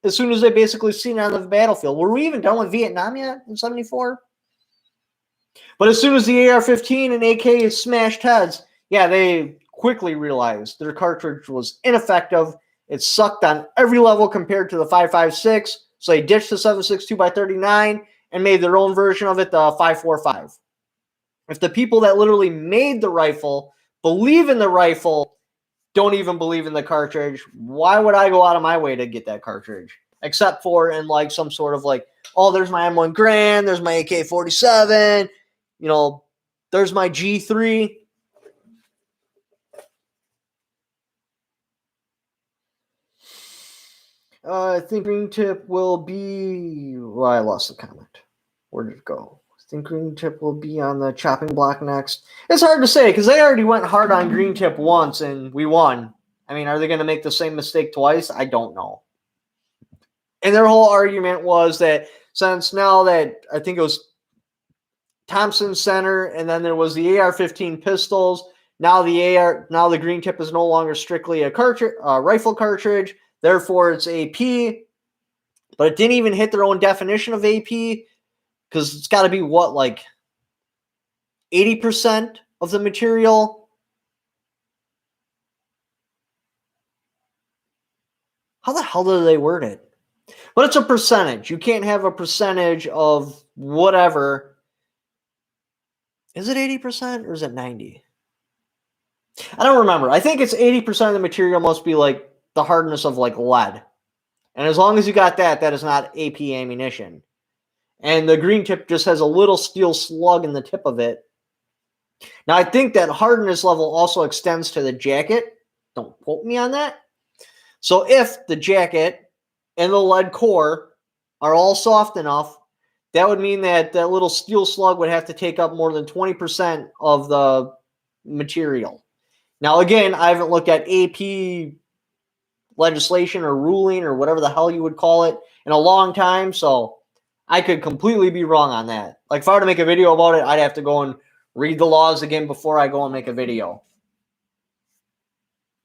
as soon as they basically seen it on the battlefield. Were we even done with Vietnam yet in 74? But as soon as the AR-15 and AK smashed heads, yeah, they quickly realized their cartridge was ineffective. It sucked on every level compared to the 5.56, so they ditched the 7.62 by 39 and made their own version of it, the 5.45. If the people that literally made the rifle believe in the rifle, don't even believe in the cartridge, why would I go out of my way to get that cartridge? Except for in like some sort of like, oh, there's my M1 Garand, there's my AK-47, you know, there's my G3. I think green tip will be... Well, I lost the comment. Where did it go? I think green tip will be on the chopping block next. It's hard to say because they already went hard on green tip once and we won. I mean, are they going to make the same mistake twice? I don't know. And their whole argument was that since now that I think it was Thomson Center and then there was the AR-15 pistols, now the green tip is no longer strictly a rifle cartridge. Therefore, it's AP, but it didn't even hit their own definition of AP because it's got to be what, like 80% of the material? How the hell do they word it? But it's a percentage. You can't have a percentage of whatever. Is it 80% or is it 90? I don't remember. I think it's 80% of the material must be like the hardness of like lead. And as long as you got that, that is not AP ammunition. And the green tip just has a little steel slug in the tip of it. Now, I think that hardness level also extends to the jacket. Don't quote me on that. So if the jacket and the lead core are all soft enough, that would mean that that little steel slug would have to take up more than 20% of the material. Now, again, I haven't looked at AP legislation or ruling or whatever the hell you would call it in a long time, so I could completely be wrong on that. Like, if I were to make a video about it, I'd have to go and read the laws again before I go and make a video.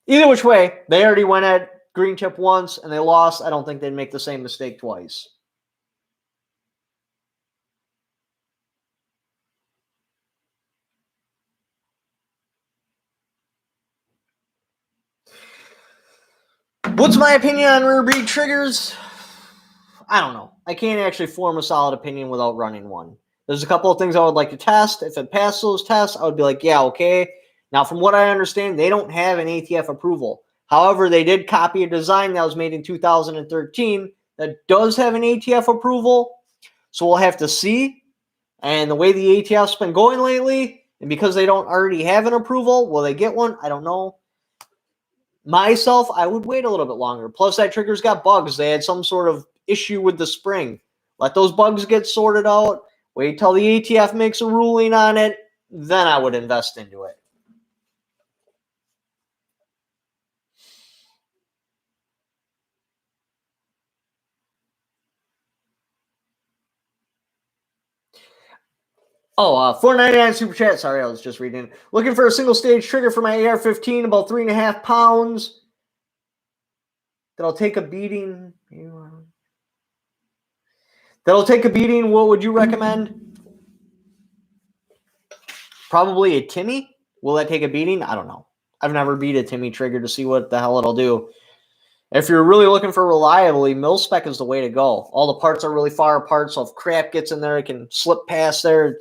Either which way, they already went at green tip once and they lost. I don't think they'd make the same mistake twice. What's my opinion on rear bead triggers? I don't know. I can't actually form a solid opinion without running one. There's a couple of things I would like to test. If it passed those tests, I would be like, yeah, okay. Now, from what I understand, they don't have an ATF approval. However, they did copy a design that was made in 2013 that does have an ATF approval. So we'll have to see. And the way the ATF's been going lately, and because they don't already have an approval, will they get one? I don't know. Myself, I would wait a little bit longer. Plus, that trigger's got bugs. They had some sort of issue with the spring. Let those bugs get sorted out. Wait till the ATF makes a ruling on it. Then I would invest into it. Oh, $4.99 super chat. Sorry, I was just reading. Looking for a single stage trigger for my AR-15, about 3.5 pounds. That'll take a beating. That'll take a beating. What would you recommend? Probably a Timmy. Will that take a beating? I don't know. I've never beat a Timmy trigger to see what the hell it'll do. If you're really looking for reliability, mil-spec is the way to go. All the parts are really far apart, so if crap gets in there, it can slip past there.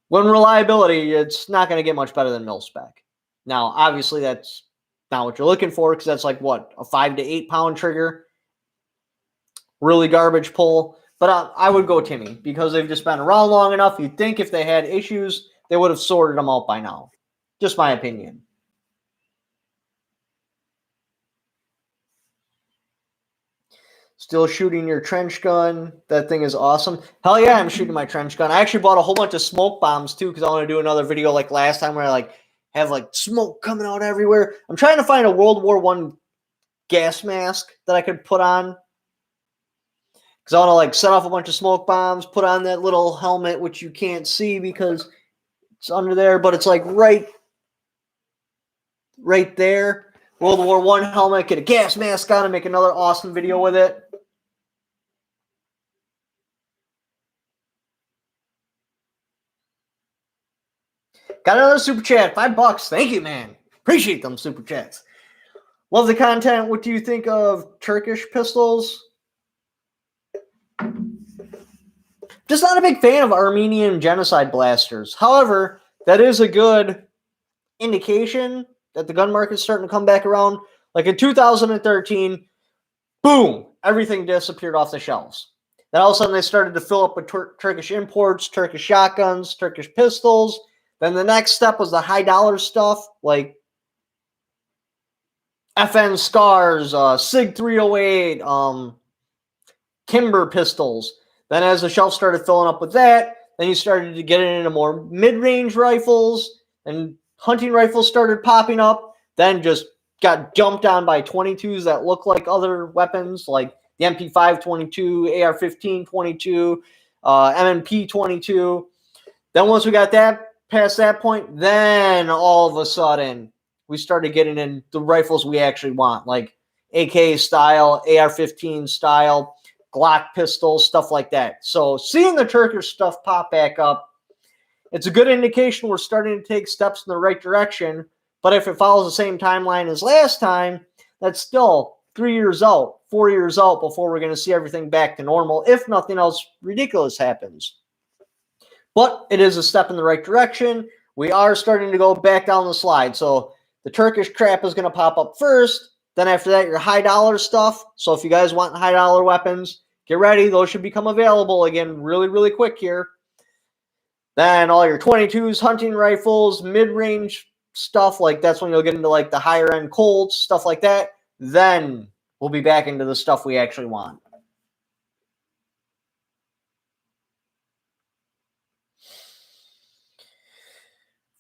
When reliability, it's not going to get much better than mil-spec. Now, obviously, that's not what you're looking for, because that's like, what, a 5 to 8 pound trigger? Really garbage pull. But I would go Timmy, because they've just been around long enough. You'd think if they had issues, they would have sorted them out by now. Just my opinion. Still shooting your trench gun. That thing is awesome. Hell yeah, I'm shooting my trench gun. I actually bought a whole bunch of smoke bombs too, because I want to do another video like last time where I have smoke coming out everywhere. I'm trying to find a World War I gas mask that I could put on, because I want to set off a bunch of smoke bombs, put on that little helmet, which you can't see because it's under there, but it's right there. World War I helmet, get a gas mask on, and make another awesome video with it. Got another super chat, $5. Thank you, man. Appreciate them super chats. Love the content. What do you think of Turkish pistols? Just not a big fan of Armenian genocide blasters. However, that is a good indication that the gun market's starting to come back around. Like in 2013, boom, everything disappeared off the shelves. Then all of a sudden they started to fill up with Turkish imports, Turkish shotguns, Turkish pistols. Then the next step was the high dollar stuff, like FN Scars, SIG 308, Kimber pistols. Then as the shelf started filling up with that, then you started to get into more mid-range rifles, and hunting rifles started popping up. Then just got jumped on by 22s that look like other weapons, like the MP5 22, AR-15 22, MMP 22. Then once we got that past that point, then all of a sudden we started getting in the rifles we actually want, like AK style, AR-15 style, Glock pistols, stuff like that. So seeing the Turkish stuff pop back up, it's a good indication we're starting to take steps in the right direction. But if it follows the same timeline as last time, that's still 3 years out, 4 years out before we're going to see everything back to normal, if nothing else ridiculous happens. But it is a step in the right direction. We are starting to go back down the slide. So the Turkish crap is going to pop up first. Then after that, your high dollar stuff. So if you guys want high dollar weapons, get ready. Those should become available again really, really quick here. Then all your 22s, hunting rifles, mid-range stuff, that's when you'll get into the higher end Colts, stuff like that. Then we'll be back into the stuff we actually want.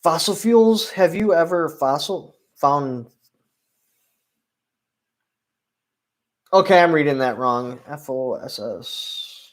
Fossil fuels. Have you ever found? Okay, I'm reading that wrong. FOSS.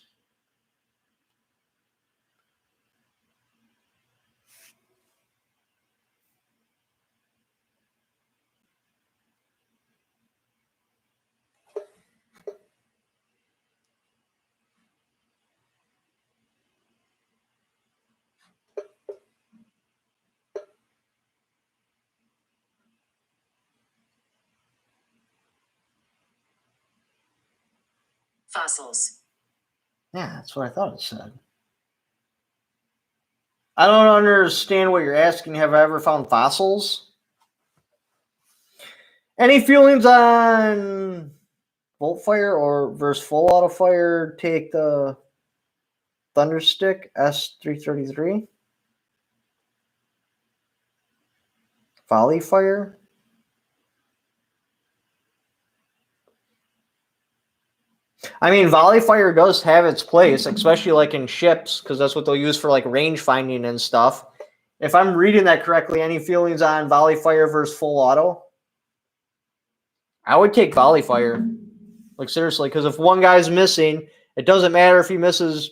Fossils. Yeah, that's what I thought it said. I don't understand what you're asking. Have I ever found fossils? Any feelings on Volt Fire or versus Full Auto Fire? Take the Thunderstick S333. Volley Fire. I mean, Volley Fire does have its place, especially like in ships, because that's what they'll use for like range finding and stuff. If I'm reading that correctly, any feelings on Volley Fire versus Full Auto? I would take Volley Fire. Like, seriously, because if one guy's missing, it doesn't matter if he misses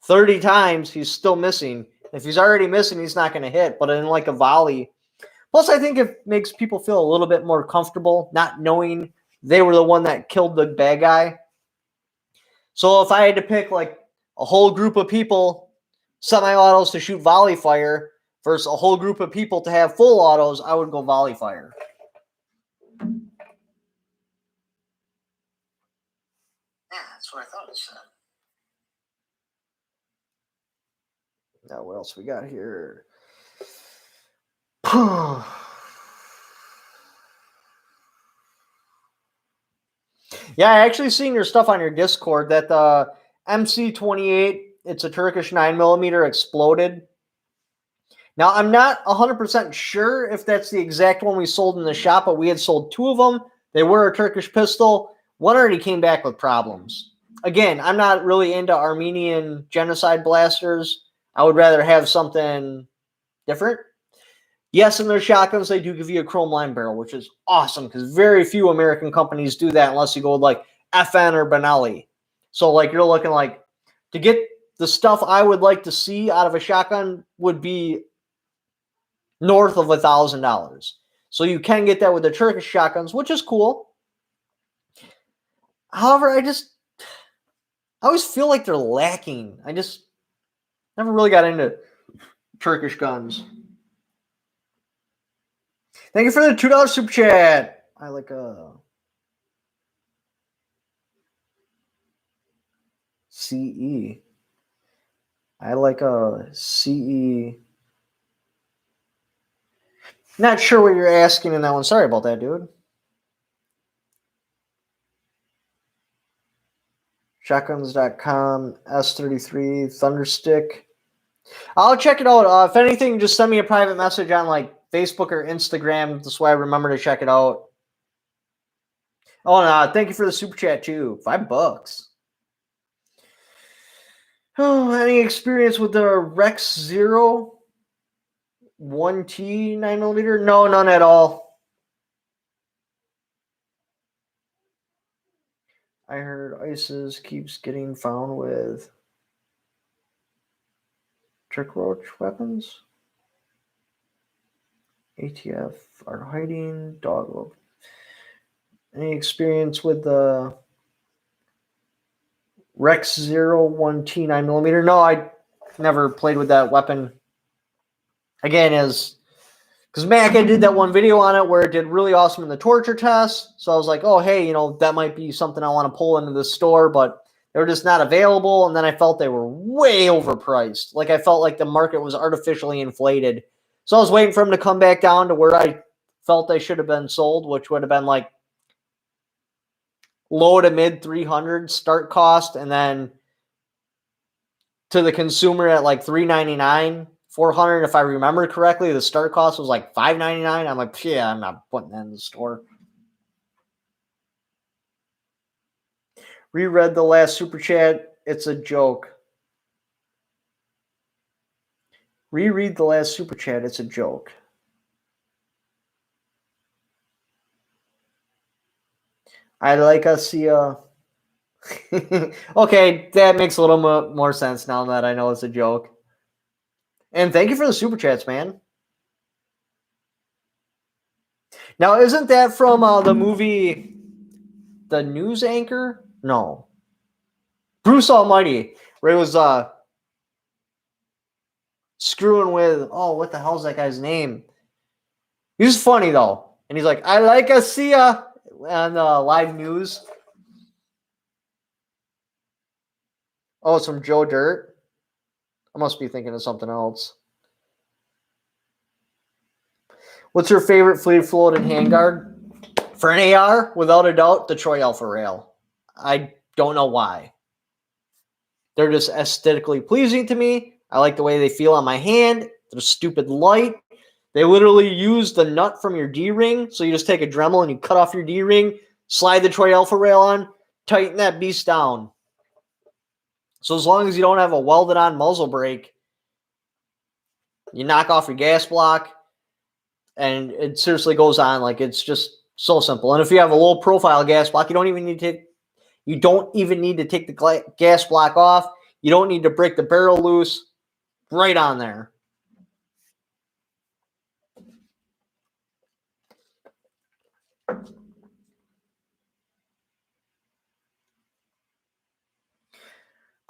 30 times, he's still missing. If he's already missing, he's not going to hit. But in like a volley, plus I think it makes people feel a little bit more comfortable not knowing they were the one that killed the bad guy. So if I had to pick like a whole group of people, semi-autos to shoot Volley Fire versus a whole group of people to have full autos, I would go Volley Fire. Yeah, that's what I thought it said. Now, what else we got here? Yeah, I actually seen your stuff on your Discord that the MC28, it's a Turkish 9mm, exploded. Now, I'm not 100% sure if that's the exact one we sold in the shop, but we had sold two of them. They were a Turkish pistol. One already came back with problems. Again, I'm not really into Armenian genocide blasters. I would rather have something different. Yes, in their shotguns, they do give you a chrome line barrel, which is awesome because very few American companies do that unless you go with like FN or Benelli. So like you're looking like to get the stuff I would like to see out of a shotgun would be north of $1,000. So you can get that with the Turkish shotguns, which is cool. However, I always feel like they're lacking. I just never really got into Turkish guns. Thank you for the $2 super chat. I like a CE. I like a CE. Not sure what you're asking in that one. Sorry about that, dude. Shotguns.com, S33, Thunderstick. I'll check it out. If anything, just send me a private message on like Facebook or Instagram. This way I remember to check it out. Oh, no, thank you for the super chat too. $5. Oh, any experience with the Rex Zero 1T 9mm? No, none at all. I heard ISIS keeps getting found with trick roach weapons. ATF are hiding dog rope. Any experience with the Rex 01T 9mm? No, I never played with that weapon. Again, because Macca did that one video on it where it did really awesome in the torture test. So I was like, oh, hey, that might be something I want to pull into the store, but they were just not available. And then I felt they were way overpriced. Like I felt like the market was artificially inflated. So I was waiting for them to come back down to where I felt they should have been sold, which would have been like low to mid 300 start cost, and then to the consumer at like $399, $400. If I remember correctly, the start cost was like $599. I'm like, yeah, I'm not putting that in the store. Reread the last super chat. It's a joke. Reread the last super chat. It's a joke. I'd like to see a. Okay, that makes a little more sense now that I know it's a joke. And thank you for the super chats, man. Now, isn't that from the movie The News Anchor? No. Bruce Almighty, where it was screwing with, what the hell's that guy's name? He's funny, though. And he's like, I like to see ya on live news. Oh, it's from Joe Dirt. I must be thinking of something else. What's your favorite fleet-floated handguard? For an AR, without a doubt, the Troy Alpha Rail. I don't know why. They're just aesthetically pleasing to me. I like the way they feel on my hand. They're stupid light. They literally use the nut from your D-ring. So you just take a Dremel and you cut off your D-ring, slide the Troy Alpha Rail on, tighten that beast down. So as long as you don't have a welded-on muzzle brake, you knock off your gas block, and it seriously goes on. Like, it's just so simple. And if you have a low-profile gas block, you don't even need to take the gas block off. You don't need to break the barrel loose. Right on there.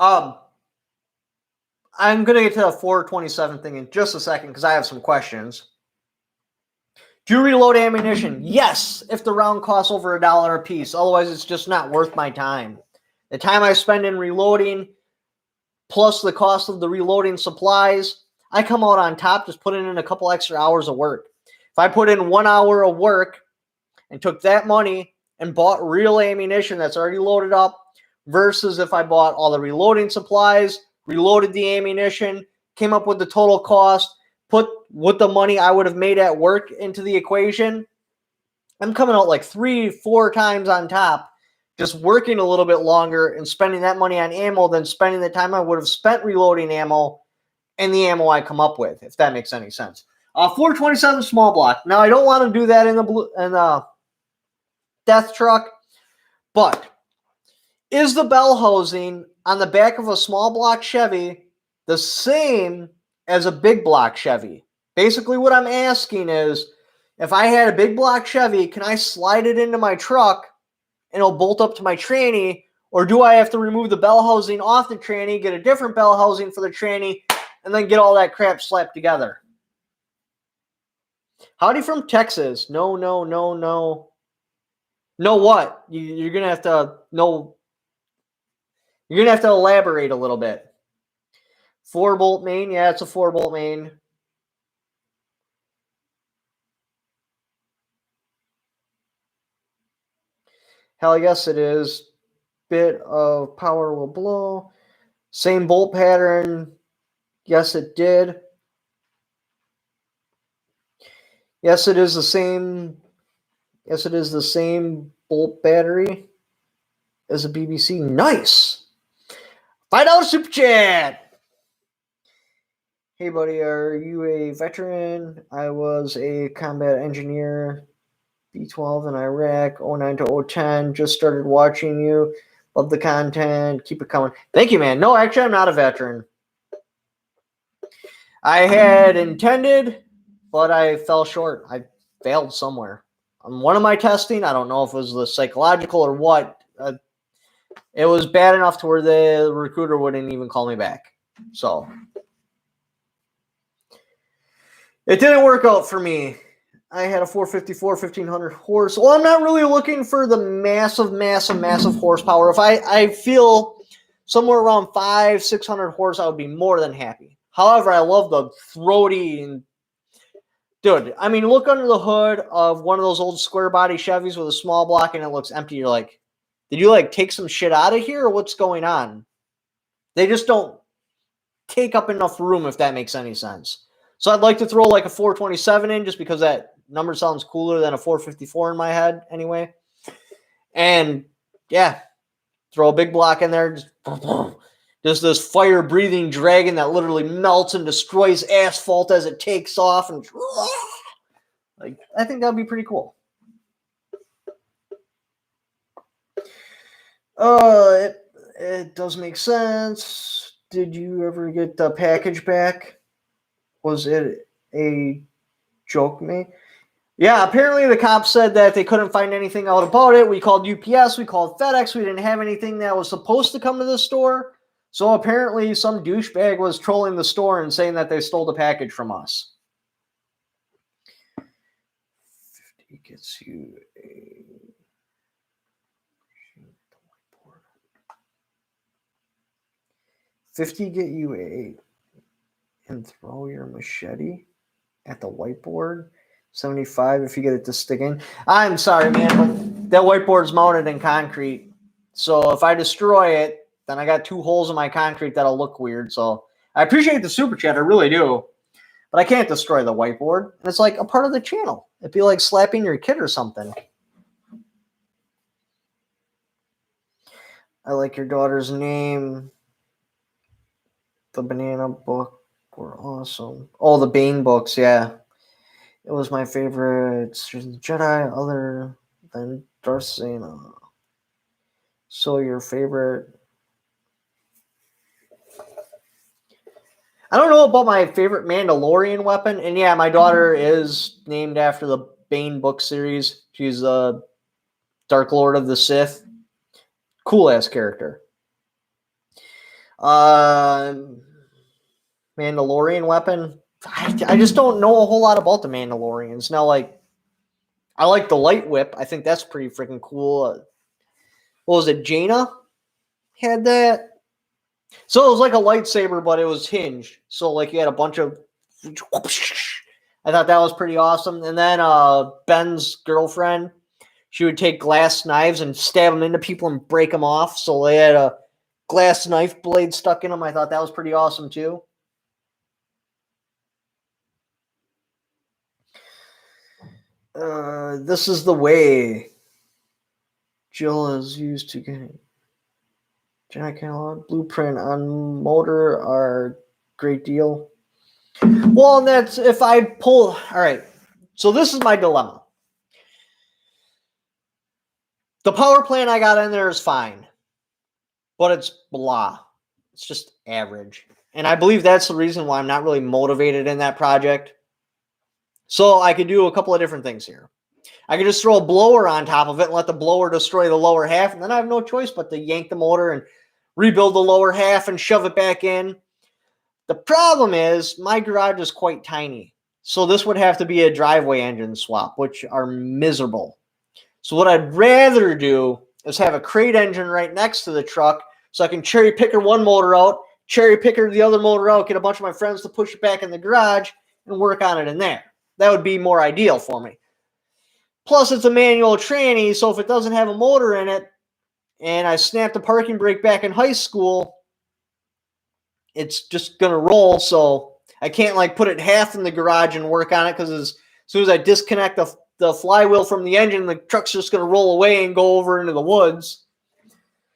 I'm going to get to the 427 thing in just a second because I have some questions. Do you reload ammunition? Yes, if the round costs over $1 a piece. Otherwise, it's just not worth my time. The time I spend in reloading, plus the cost of the reloading supplies, I come out on top just putting in a couple extra hours of work. If I put in 1 hour of work and took that money and bought real ammunition that's already loaded up versus if I bought all the reloading supplies, reloaded the ammunition, came up with the total cost, put what the money I would have made at work into the equation, I'm coming out like 3-4 times on top, just working a little bit longer and spending that money on ammo than spending the time I would have spent reloading ammo and the ammo I come up with, if that makes any sense. 427 small block. Now, I don't want to do that in the death truck, but is the bell housing on the back of a small block Chevy the same as a big block Chevy? Basically, what I'm asking is, if I had a big block Chevy, can I slide it into my truck and it'll bolt up to my tranny, or do I have to remove the bell housing off the tranny, get a different bell housing for the tranny, and then get all that crap slapped together? Howdy from Texas. No. Know what? You're gonna have to know. You're gonna have to elaborate a little bit. 4-bolt main, yeah, it's a 4-bolt main. Hell yes, it is. Bit of power will blow. Same bolt pattern. Yes, it did. Yes, it is the same. Yes, it is the same bolt battery as a BBC. Nice. $5 super chat. Hey, buddy, are you a veteran? I was a combat engineer, B-12 in Iraq, 09 to 010. Just started watching you. Love the content. Keep it coming. Thank you, man. No, actually, I'm not a veteran. I had intended, but I fell short. I failed somewhere. On one of my testing, I don't know if it was the psychological or what. It was bad enough to where the recruiter wouldn't even call me back. So it didn't work out for me. I had a 454, 1500 horse. Well, I'm not really looking for the massive horsepower. If I feel somewhere around 500-600 horse, I would be more than happy. However, I love the throaty and dude, I mean, look under the hood of one of those old square body Chevys with a small block and it looks empty. You're like, did you like take some shit out of here or what's going on? They just don't take up enough room, if that makes any sense. So I'd like to throw like a 427 in just because that number sounds cooler than a 454 in my head anyway. And yeah, throw a big block in there. Just this fire-breathing dragon that literally melts and destroys asphalt as it takes off. And like, I think that would be pretty cool. It does make sense. Did you ever get the package back? Was it a joke, me? Yeah, apparently the cops said that they couldn't find anything out about it. We called UPS, we called FedEx. We didn't have anything that was supposed to come to the store. So apparently some douchebag was trolling the store and saying that they stole the package from us. 50 gets you a... 50 get you and throw your machete at the whiteboard. 75 if you get it to stick in. I'm sorry, man, but that whiteboard's mounted in concrete. So if I destroy it, then I got 2 holes in my concrete that'll look weird. So I appreciate the super chat, I really do. But I can't destroy the whiteboard. And it's like a part of the channel. It'd be like slapping your kid or something. I like your daughter's name. The banana book were awesome. Oh, the Bane books, yeah. It was my favorite Jedi other than Darth Vader. So your favorite... I don't know about my favorite Mandalorian weapon. And yeah, my daughter is named after the Bane book series. She's a Dark Lord of the Sith. Cool-ass character. Mandalorian weapon. I just don't know a whole lot about the Mandalorians. Now, like, I like the light whip. I think that's pretty freaking cool. What was it? Jaina had that. So it was like a lightsaber, but it was hinged. So, like, you had a bunch of... I thought that was pretty awesome. And then Ben's girlfriend, she would take glass knives and stab them into people and break them off. So they had a glass knife blade stuck in them. I thought that was pretty awesome, too. This is the way Jill is used to getting Jack Catalog blueprint on motor are great deal. Well, that's if I pull. All right. So this is my dilemma. The power plant I got in there is fine, but it's blah. It's just average. And I believe that's the reason why I'm not really motivated in that project. So I could do a couple of different things here. I could just throw a blower on top of it and let the blower destroy the lower half, and then I have no choice but to yank the motor and rebuild the lower half and shove it back in. The problem is my garage is quite tiny, so this would have to be a driveway engine swap, which are miserable. So what I'd rather do is have a crate engine right next to the truck so I can cherry picker one motor out, cherry picker the other motor out, get a bunch of my friends to push it back in the garage and work on it in there. That would be more ideal for me. Plus, it's a manual tranny, so if it doesn't have a motor in it, and I snapped the parking brake back in high school, it's just going to roll, so I can't, like, put it half in the garage and work on it, because as soon as I disconnect the flywheel from the engine, the truck's just going to roll away and go over into the woods.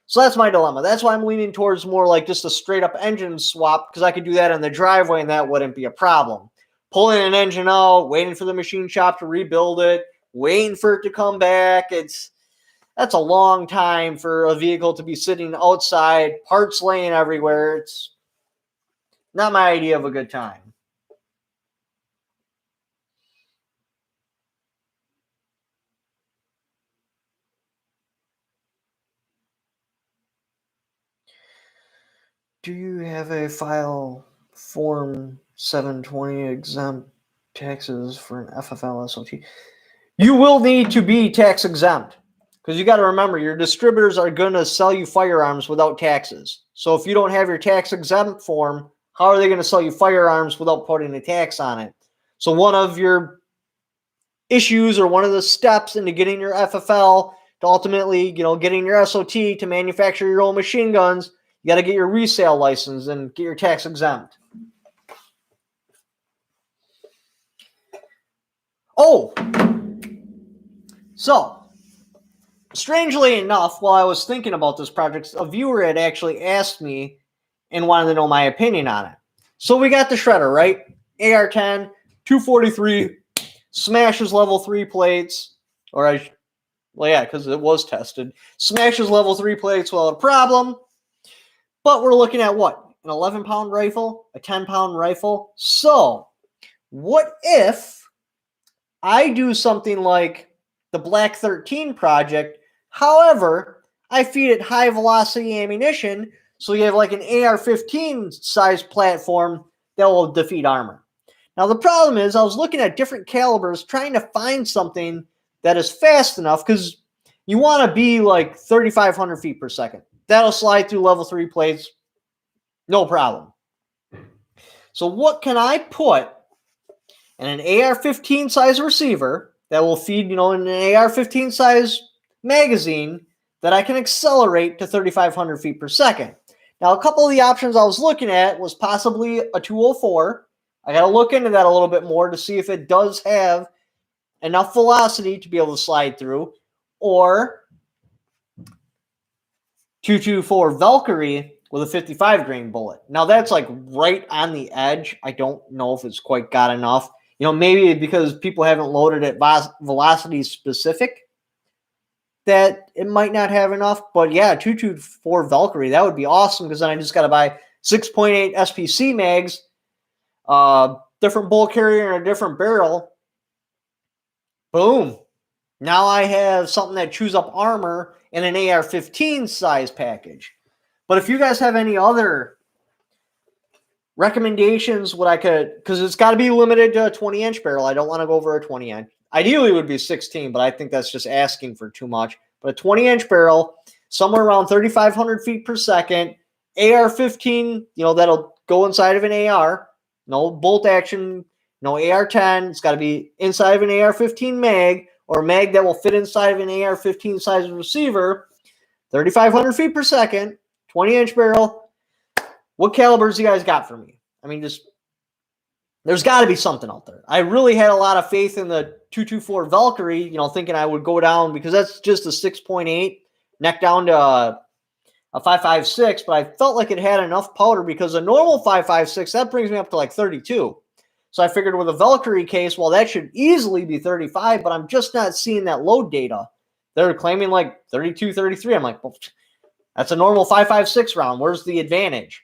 So that's my dilemma. That's why I'm leaning towards more like just a straight-up engine swap, because I could do that in the driveway, and that wouldn't be a problem. Pulling an engine out, waiting for the machine shop to rebuild it, waiting for it to come back. That's a long time for a vehicle to be sitting outside, parts laying everywhere. It's not my idea of a good time. Do you have a file form 720 exempt taxes for an FFL SOT? You will need to be tax exempt, because you got to remember your distributors are going to sell you firearms without taxes. So if you don't have your tax exempt form, how are they going to sell you firearms without putting a tax on it? So one of your issues, or one of the steps into getting your FFL to ultimately, getting your SOT to manufacture your own machine guns, you got to get your resale license and get your tax exempt. Oh, so strangely enough, while I was thinking about this project, a viewer had actually asked me and wanted to know my opinion on it. So we got the shredder, right? AR-10, 243, smashes level 3 plates, because it was tested. Smashes level 3 plates without a problem. But we're looking at what? An 11-pound rifle? A 10-pound rifle? So, what if I do something like the Black 13 project, however, I feed it high-velocity ammunition, so you have like an AR-15 size platform that will defeat armor. Now, the problem is I was looking at different calibers trying to find something that is fast enough, because you want to be like 3,500 feet per second. That'll slide through level 3 plates No problem. So what can I put in an AR-15 size receiver that will feed, in an AR-15 size magazine that I can accelerate to 3,500 feet per second? Now, a couple of the options I was looking at was possibly a 204. I got to look into that a little bit more to see if it does have enough velocity to be able to slide through, or 224 Valkyrie with a 55 grain bullet. Now that's like right on the edge. I don't know if it's quite got enough. Maybe because people haven't loaded it velocity specific that it might not have enough. But yeah, 224 Valkyrie, that would be awesome, because then I just got to buy 6.8 SPC mags, different bull carrier and a different barrel. Boom. Now I have something that chews up armor in an AR-15 size package. But if you guys have any other recommendations, what I could, because it's got to be limited to a 20-inch barrel. I don't want to go over a 20-inch. Ideally, it would be 16, but I think that's just asking for too much. But a 20-inch barrel, somewhere around 3,500 feet per second, AR-15, that'll go inside of an AR. No bolt action, no AR-10. It's got to be inside of an AR-15 mag, or a mag that will fit inside of an AR-15 size receiver. 3,500 feet per second, 20-inch barrel. What calibers you guys got for me? I mean, there's got to be something out there. I really had a lot of faith in the 224 Valkyrie, thinking I would go down, because that's just a 6.8 neck down to a 5.56, but I felt like it had enough powder, because a normal 5.56, that brings me up to like 32. So I figured with a Valkyrie case, well, that should easily be 35, but I'm just not seeing that load data. They're claiming like 32, 33. I'm like, well, that's a normal 5.56 round. Where's the advantage?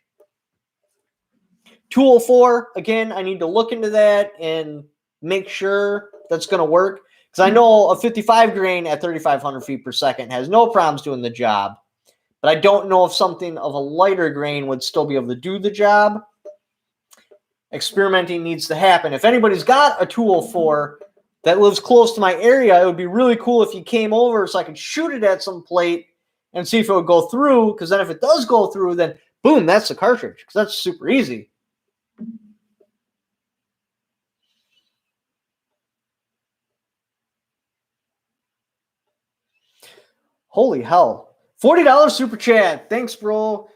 204, again, I need to look into that and make sure that's going to work, because I know a 55 grain at 3,500 feet per second has no problems doing the job, but I don't know if something of a lighter grain would still be able to do the job. Experimenting needs to happen. If anybody's got a 204 that lives close to my area, it would be really cool if you came over so I could shoot it at some plate and see if it would go through, because then if it does go through, then boom, that's the cartridge, because that's super easy. Holy hell. $40 super chat. Thanks, bro.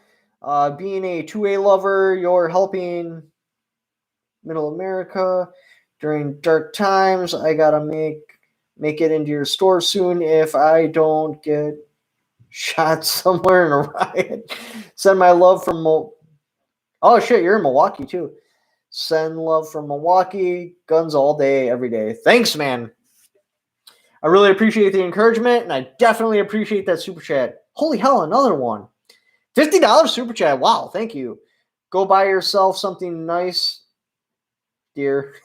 Being a 2A lover, you're helping Middle America during dark times. I gotta make it into your store soon if I don't get shot somewhere in a riot. Send my love from oh shit, you're in Milwaukee too. Send love from Milwaukee. Guns all day, every day. Thanks, man. I really appreciate the encouragement, and I definitely appreciate that super chat. Holy hell, another one. $50 super chat. Wow, thank you. Go buy yourself something nice, dear.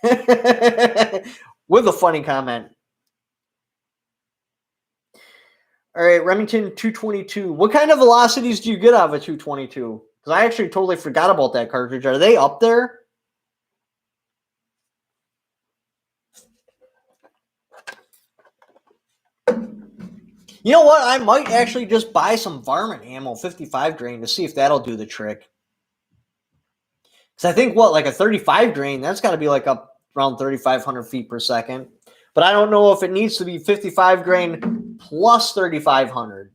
With a funny comment. All right, Remington 222. What kind of velocities do you get out of a 222? Because I actually totally forgot about that cartridge. Are they up there? You know what? I might actually just buy some varmint ammo, 55 grain, to see if that'll do the trick. Because I think, like a 35 grain, that's got to be like up around 3,500 feet per second. But I don't know if it needs to be 55 grain plus 3,500.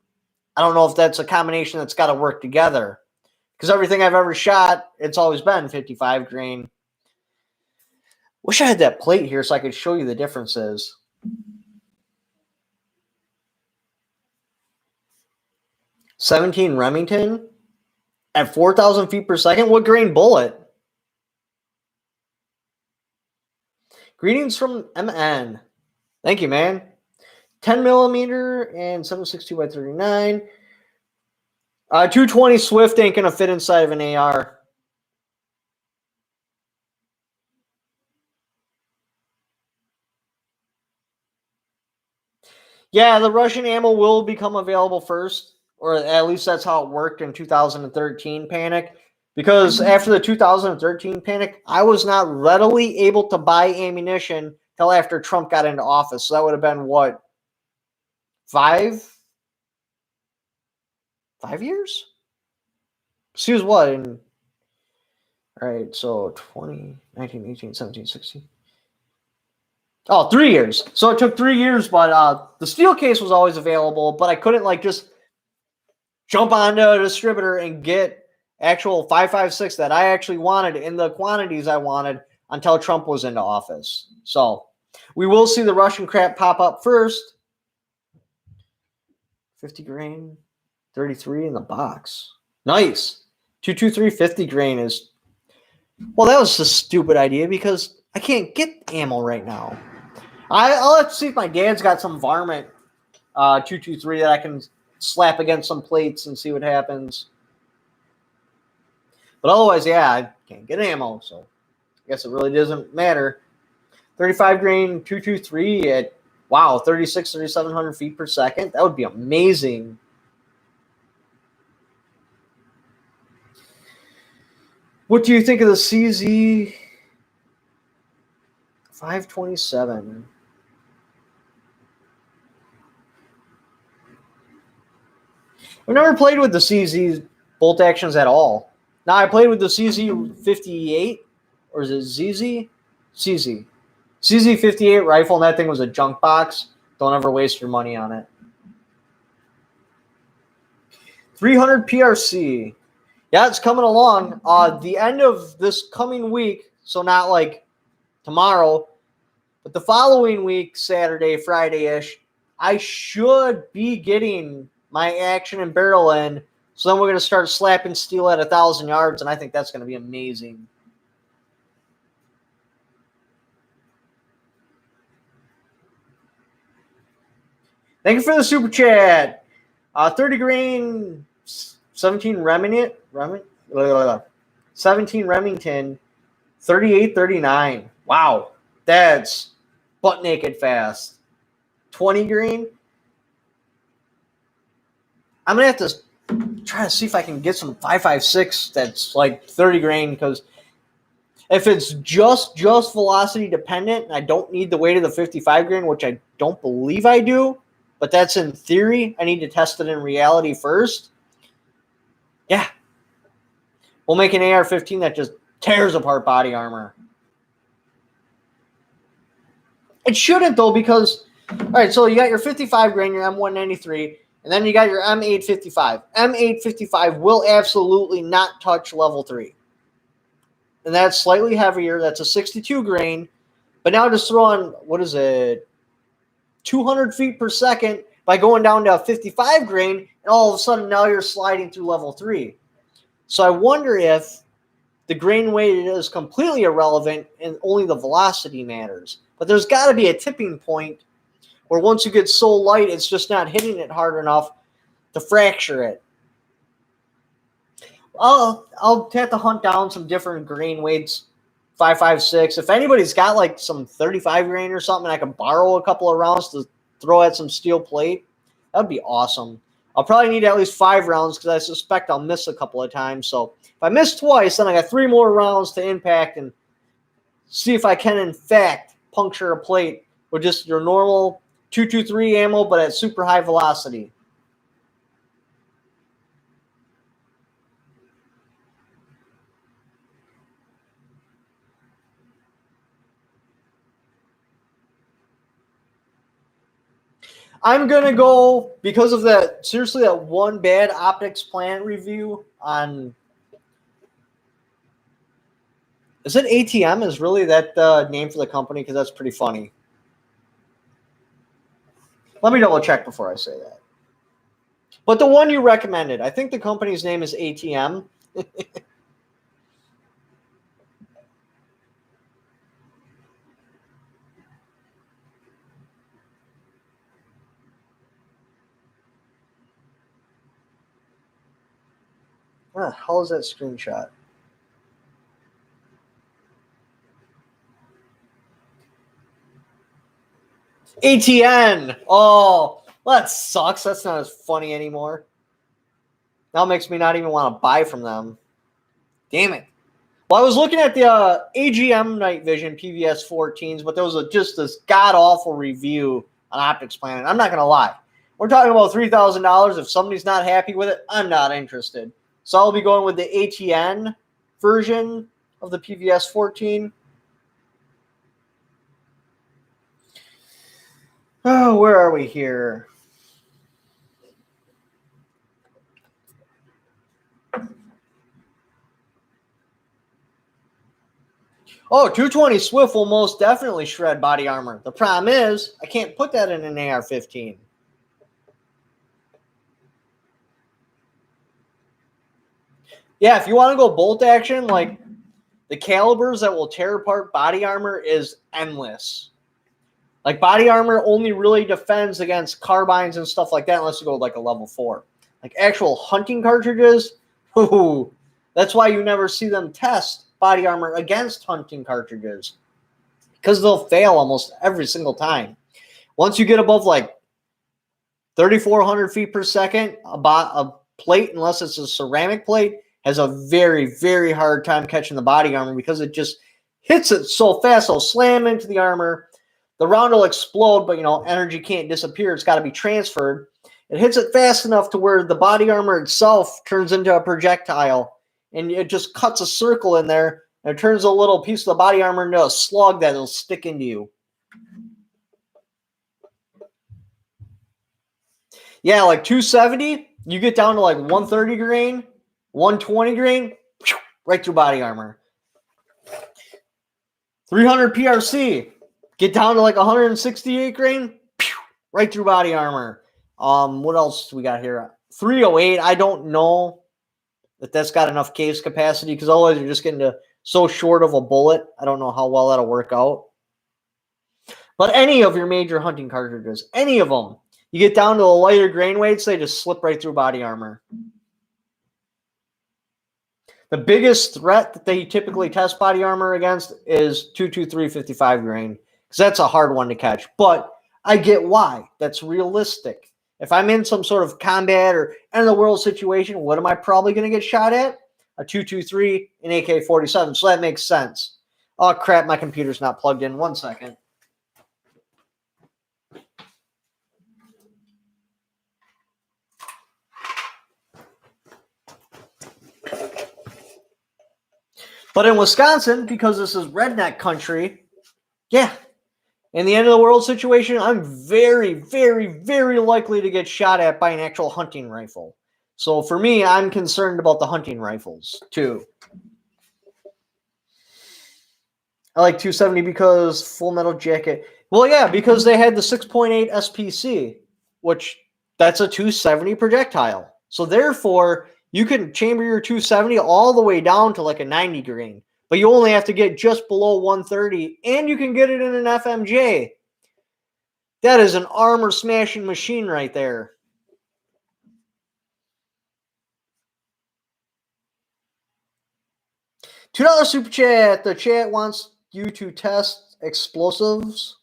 I don't know if that's a combination that's got to work together. Because everything I've ever shot, it's always been 55 grain. Wish I had that plate here so I could show you the differences. $17 Remington at 4,000 feet per second. What grain bullet? Greetings from MN. Thank you, man. 10 millimeter and 7.62 by 39. 220 Swift ain't going to fit inside of an AR. Yeah, the Russian ammo will become available first, or at least that's how it worked in 2013 panic. Because after the 2013 panic, I was not readily able to buy ammunition till after Trump got into office. So that would have been what? 5 years? She was what? All right, so 20, 19, 18, 17, 16. Oh, 3 years. So it took 3 years, but the steel case was always available, but I couldn't like just jump onto a distributor and get actual 5.56 that I actually wanted in the quantities I wanted until Trump was into office. So we will see the Russian crap pop up first. 50 grain, 33 in the box. Nice. 223 50 grain is, well, that was a stupid idea because I can't get ammo right now. I'll have to see if my dad's got some varmint 223 that I can slap against some plates and see what happens. But otherwise, yeah, I can't get ammo, so I guess it really doesn't matter. 35 grain 223 at, wow, 3,700 feet per second. That would be amazing. What do you think of the CZ 527? I've never played with the CZ bolt actions at all. Now, I played with the CZ 58, or is it ZZ? CZ. CZ 58 rifle, and that thing was a junk box. Don't ever waste your money on it. 300 PRC. Yeah, it's coming along. The end of this coming week, so not like tomorrow, but the following week, Saturday, Friday-ish, I should be getting my action and barrel in. So then we're going to start slapping steel at 1,000 yards, and I think that's going to be amazing. Thank you for the super chat. 30 grain, 17 Remington, 17 Remington, 38.39. Wow, that's butt naked fast. 20 grain. I'm gonna have to try to see if I can get some 5.56 that's like 30 grain, because if it's just velocity dependent and I don't need the weight of the 55 grain, which I don't believe I do, but that's in theory. I need to test it in reality first. Yeah. We'll make an AR-15 that just tears apart body armor. It shouldn't, though, because, all right, so you got your 55 grain, your M193, and then you got your M855. M855 will absolutely not touch level 3. And that's slightly heavier. That's a 62 grain. But now just throw on, what is it, 200 feet per second by going down to a 55 grain, and all of a sudden now you're sliding through level 3. So I wonder if the grain weight is completely irrelevant and only the velocity matters. But there's got to be a tipping point where once you get so light, it's just not hitting it hard enough to fracture it. I'll have to hunt down some different grain weights, 5.56. If anybody's got like some 35 grain or something, I can borrow a couple of rounds to throw at some steel plate. That'd be awesome. I'll probably need at least 5 rounds because I suspect I'll miss a couple of times. So if I miss twice, then I got 3 more rounds to impact and see if I can, in fact, puncture a plate with just your normal 223 ammo, but at super high velocity. I'm going to go, because of that, seriously, that one bad optics plant review on, is it ATM is really that name for the company? Because that's pretty funny. Let me double check before I say that. But the one you recommended, I think the company's name is ATM. How is that screenshot? ATN. Oh, well, that sucks. That's not as funny anymore. Now it makes me not even want to buy from them. Damn it. Well, I was looking at the AGM Night Vision PVS 14s, but there was just this god-awful review on Optics Planet. I'm not going to lie. We're talking about $3,000. If somebody's not happy with it, I'm not interested. So I'll be going with the ATN version. of the PVS 14. Oh, where are we here? Oh, 220 Swift will most definitely shred body armor. The problem is, I can't put that in an AR-15. Yeah, if you want to go bolt action, like the calibers that will tear apart body armor is endless. Like body armor only really defends against carbines and stuff like that unless you go like a level 4. Like actual hunting cartridges, ooh, that's why you never see them test body armor against hunting cartridges. Because they'll fail almost every single time. Once you get above like 3,400 feet per second, about a plate, unless it's a ceramic plate, has a very, very hard time catching the body armor because it just hits it so fast. It'll slam into the armor. The round will explode, but, energy can't disappear. It's got to be transferred. It hits it fast enough to where the body armor itself turns into a projectile, and it just cuts a circle in there, and it turns a little piece of the body armor into a slug that will stick into you. Yeah, like 270, you get down to like 130 grain, 120 grain, right through body armor. 300 PRC, get down to like 168 grain, right through body armor. What else do we got here? 308, I don't know if that's got enough case capacity because otherwise you're just getting so short of a bullet. I don't know how well that'll work out. But any of your major hunting cartridges, any of them, you get down to the lighter grain weights, they just slip right through body armor. The biggest threat that they typically test body armor against is 223 55 grain because that's a hard one to catch. But I get why. That's realistic. If I'm in some sort of combat or end-of-the-world situation, what am I probably going to get shot at? A 223, an AK-47. So that makes sense. Oh, crap, my computer's not plugged in. 1 second. But in Wisconsin, because this is redneck country, yeah, in the end of the world situation, I'm very, very, very likely to get shot at by an actual hunting rifle. So for me, I'm concerned about the hunting rifles too. I like 270 because Full Metal Jacket. Well, yeah, because they had the 6.8 SPC, which that's a 270 projectile. So therefore, you can chamber your 270 all the way down to like a 90 grain, but you only have to get just below 130, and you can get it in an FMJ. That is an armor smashing machine right there. $2 super chat. The chat wants you to test explosives.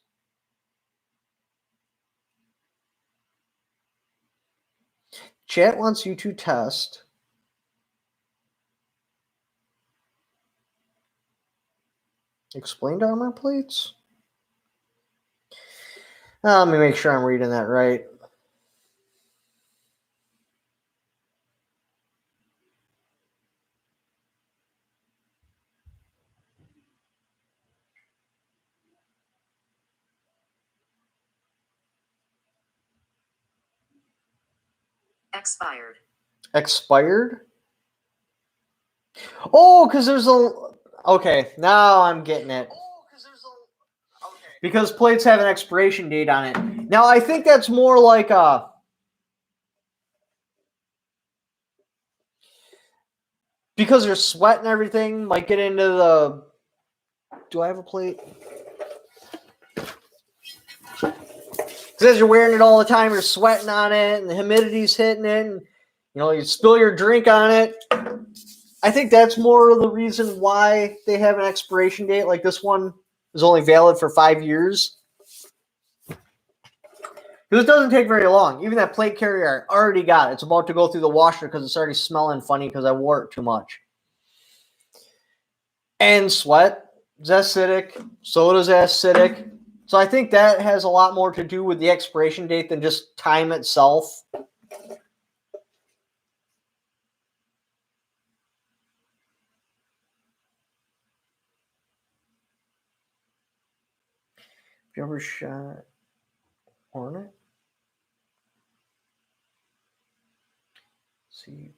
Chat wants you to test explained armor plates. Let me make sure I'm reading that right. Expired. Expired? Oh, because there's a... Okay, now I'm getting it. Because plates have an expiration date on it. Now, I think that's more like because your sweat and everything might get into the... Do I have a plate? Because as you're wearing it all the time, you're sweating on it, and the humidity's hitting it, and you spill your drink on it. I think that's more of the reason why they have an expiration date. Like this one is only valid for 5 years. Because it doesn't take very long. Even that plate carrier I already got. It's about to go through the washer because it's already smelling funny because I wore it too much. And sweat is acidic. Soda's acidic. So I think that has a lot more to do with the expiration date than just time itself. You ever shot Hornet? See,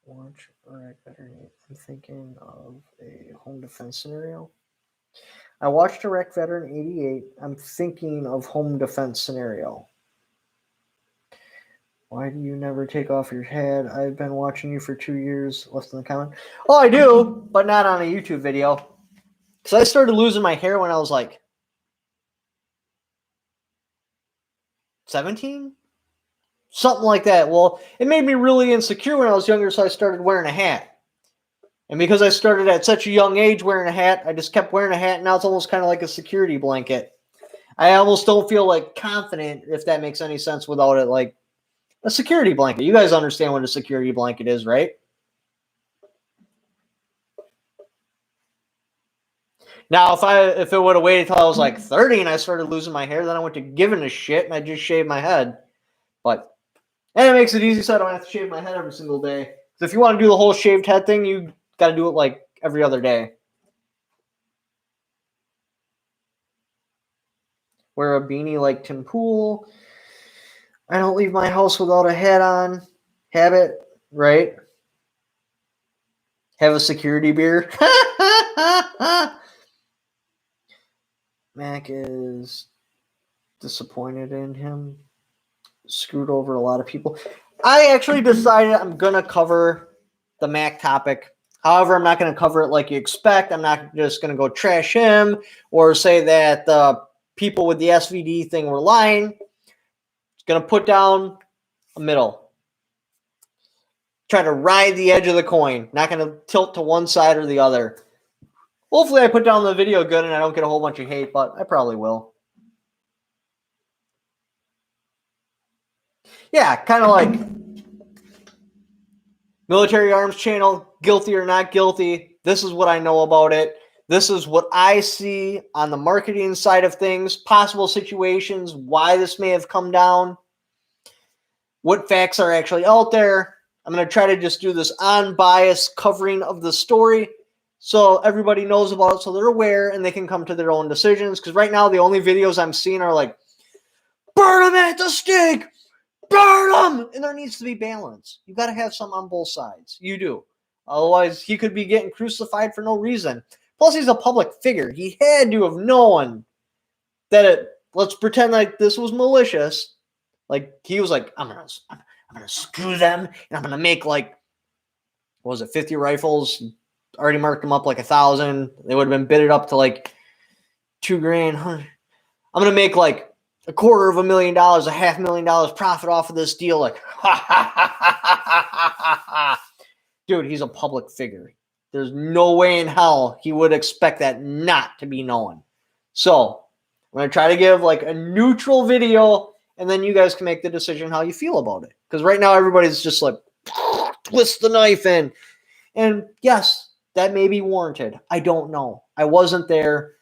watch Iraq veteran. I'm thinking of a home defense scenario. I watched Iraq Veteran 88. I'm thinking of home defense scenario. Why do you never take off your hat? I've been watching you for 2 years. Left in the comment. Oh, I do, but not on a YouTube video. Because I started losing my hair when I was like 17? Something like that. Well, it made me really insecure when I was younger, so I started wearing a hat. And because I started at such a young age wearing a hat, I just kept wearing a hat, and now it's almost kind of like a security blanket. I almost don't feel like confident, if that makes any sense, without it like a security blanket. You guys understand what a security blanket is, right? Now, if it would have waited till I was like 30 and I started losing my hair, then I went to giving a shit and I just shaved my head. And it makes it easy so I don't have to shave my head every single day. So if you want to do the whole shaved head thing, you got to do it like every other day. Wear a beanie like Tim Pool. I don't leave my house without a hat on. Habit, right? Have a security beer. Mac is disappointed in him. Screwed over a lot of people. I actually decided I'm going to cover the Mac topic. However, I'm not going to cover it like you expect. I'm not just going to go trash him or say that the people with the SVD thing were lying. It's going to put down a middle. Try to ride the edge of the coin. Not going to tilt to one side or the other. Hopefully I put down the video good and I don't get a whole bunch of hate, but I probably will. Yeah, kind of like Military Arms Channel, guilty or not guilty. This is what I know about it. This is what I see on the marketing side of things, possible situations, why this may have come down, what facts are actually out there. I'm going to try to just do this unbiased covering of the story so everybody knows about it, so they're aware and they can come to their own decisions. Because right now, the only videos I'm seeing are like, burn them at the stake! Burn them! And there needs to be balance. You got to have some on both sides. You do. Otherwise, he could be getting crucified for no reason. Plus, he's a public figure. He had to have known that let's pretend like this was malicious. Like, he was like, I'm gonna screw them, and I'm gonna make like, what was it, 50 rifles? Already marked them up like 1,000. They would have been bidded up to like $2,000. I'm gonna make like $250,000, $500,000 profit off of this deal. Like, dude, he's a public figure. There's no way in hell he would expect that not to be known. So I'm going to try to give like a neutral video, and then you guys can make the decision how you feel about it. Because right now everybody's just like, twist the knife in. And yes, that may be warranted. I don't know. I wasn't there.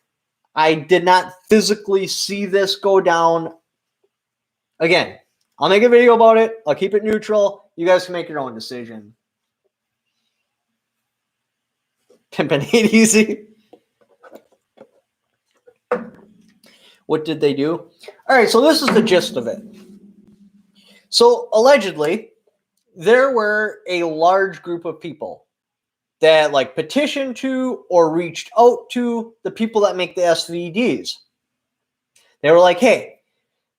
I did not physically see this go down. Again, I'll make a video about it. I'll keep it neutral. You guys can make your own decision. Pimpin' ain't easy. What did they do? All right, so this is the gist of it. So allegedly, there were a large group of people that like petitioned to or reached out to the people that make the SVDs. They were like, hey,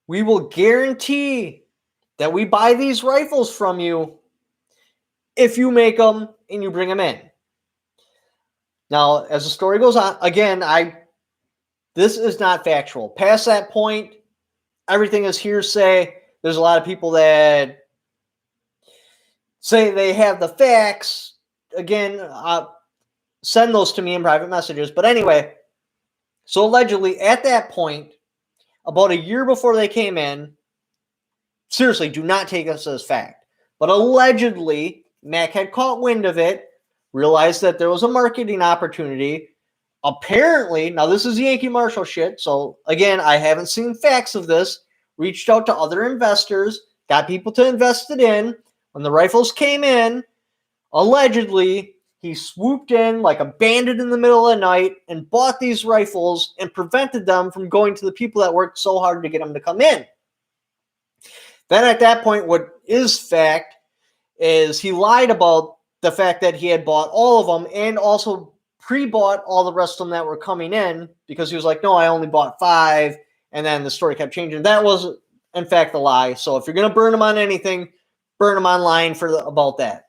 we will guarantee that we buy these rifles from you if you make them and you bring them in. Now, as the story goes on, again, this is not factual. Past that point, everything is hearsay. There's a lot of people that say they have the facts. Again, send those to me in private messages. But anyway, so allegedly at that point, about a year before they came in, seriously, do not take us as fact, but allegedly Mac had caught wind of it, realized that there was a marketing opportunity. Apparently, now this is Yankee Marshall shit, so again, I haven't seen facts of this, reached out to other investors, got people to invest it in. When the rifles came in, allegedly, he swooped in like a bandit in the middle of the night and bought these rifles and prevented them from going to the people that worked so hard to get them to come in. Then at that point, what is fact is he lied about the fact that he had bought all of them and also pre-bought all the rest of them that were coming in, because he was like, no, I only bought 5. And then the story kept changing. That was, in fact, a lie. So if you're going to burn them on anything, burn them online about that.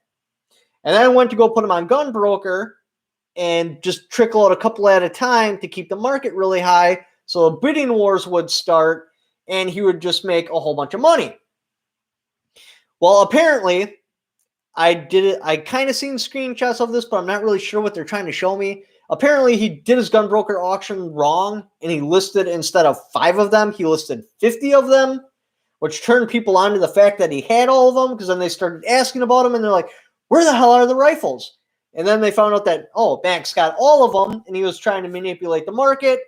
And then I went to go put them on Gunbroker and just trickle out a couple at a time to keep the market really high. So bidding wars would start and he would just make a whole bunch of money. Well, apparently, I kind of seen screenshots of this, but I'm not really sure what they're trying to show me. Apparently, he did his Gunbroker auction wrong, and he listed, instead of 5 of them, he listed 50 of them, which turned people on to the fact that he had all of them, because then they started asking about them, and they're like, where the hell are the rifles? And then they found out that, oh, Max got all of them, and he was trying to manipulate the market,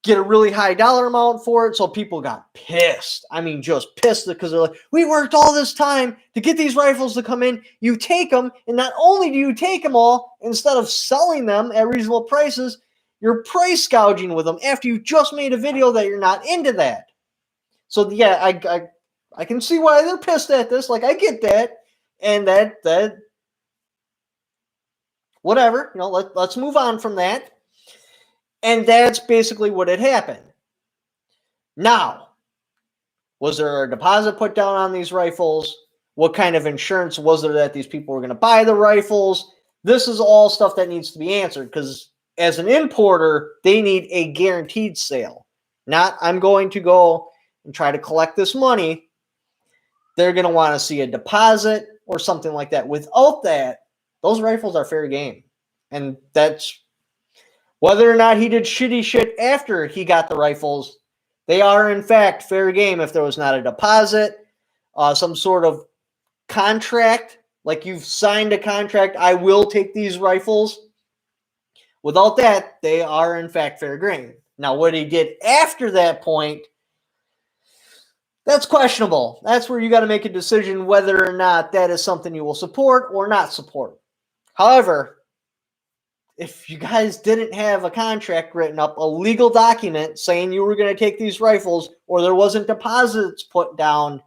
get a really high dollar amount for it, so people got pissed. I mean, just pissed, because they're like, we worked all this time to get these rifles to come in. You take them, and not only do you take them all, instead of selling them at reasonable prices, you're price gouging with them after you just made a video that you're not into that. So yeah, I can see why they're pissed at this. Like, I get that, and that whatever. You know, let's move on from that. And that's basically what had happened. Now, was there a deposit put down on these rifles? What kind of insurance was there that these people were going to buy the rifles? This is all stuff that needs to be answered, because as an importer, they need a guaranteed sale. Not, I'm going to go and try to collect this money. They're going to want to see a deposit or something like that. Without that, those rifles are fair game. And that's whether or not he did shitty shit after he got the rifles. They are, in fact, fair game if there was not a deposit, some sort of contract, like you've signed a contract, I will take these rifles. Without that, they are, in fact, fair game. Now, what he did after that point, that's questionable. That's where you got to make a decision whether or not that is something you will support or not support. However, if you guys didn't have a contract written up, a legal document saying you were going to take these rifles, or there wasn't deposits put down,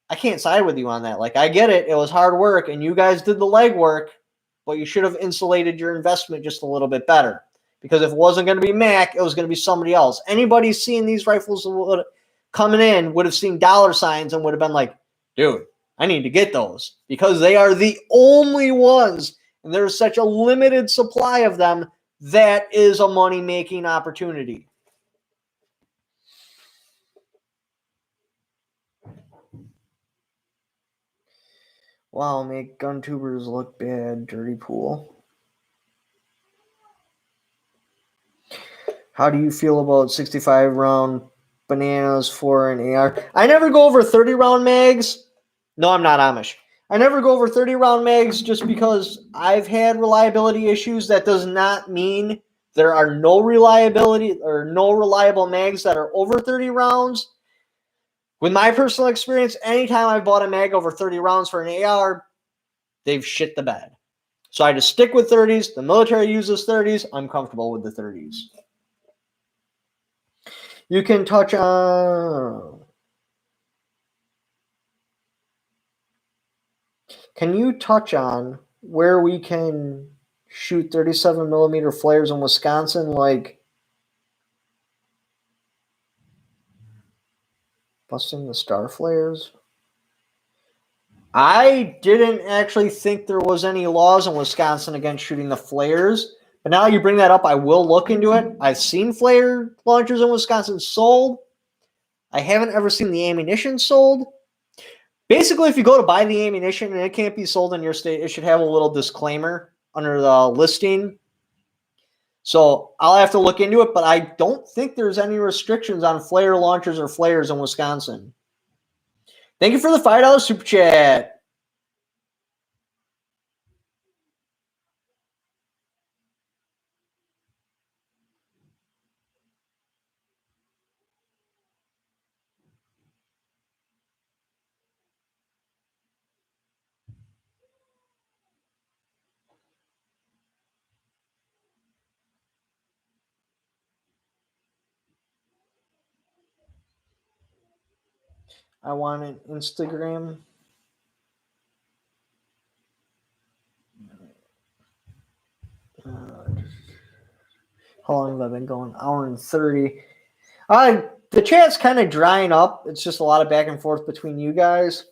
I can't side with you on that. Like, I get it. It was hard work, and you guys did the legwork, but you should have insulated your investment just a little bit better. Because if it wasn't going to be Mac, it was going to be somebody else. Anybody seeing these rifles coming in would have seen dollar signs and would have been like, dude, I need to get those. Because they are the only ones, and there's such a limited supply of them, that is a money-making opportunity. Wow, make gun tubers look bad, dirty pool. How do you feel about 65-round bananas for an AR? I never go over 30-round mags. No, I'm not Amish. I never go over 30-round mags just because I've had reliability issues. That does not mean there are no reliability or no reliable mags that are over 30 rounds. With my personal experience, anytime I've bought a mag over 30 rounds for an AR, they've shit the bed. So I just stick with 30s. The military uses 30s. I'm comfortable with the 30s. You can touch on... Can you touch on where we can shoot 37 millimeter flares in Wisconsin, like busting the star flares? I didn't actually think there was any laws in Wisconsin against shooting the flares, but now you bring that up, I will look into it. I've seen flare launchers in Wisconsin sold. I haven't ever seen the ammunition sold. Basically, if you go to buy the ammunition and it can't be sold in your state, it should have a little disclaimer under the listing. So I'll have to look into it, but I don't think there's any restrictions on flare launchers or flares in Wisconsin. Thank you for the $5 super chat. I want an Instagram. How long have I been going? Hour and 30. The chat's kind of drying up. It's just a lot of back and forth between you guys.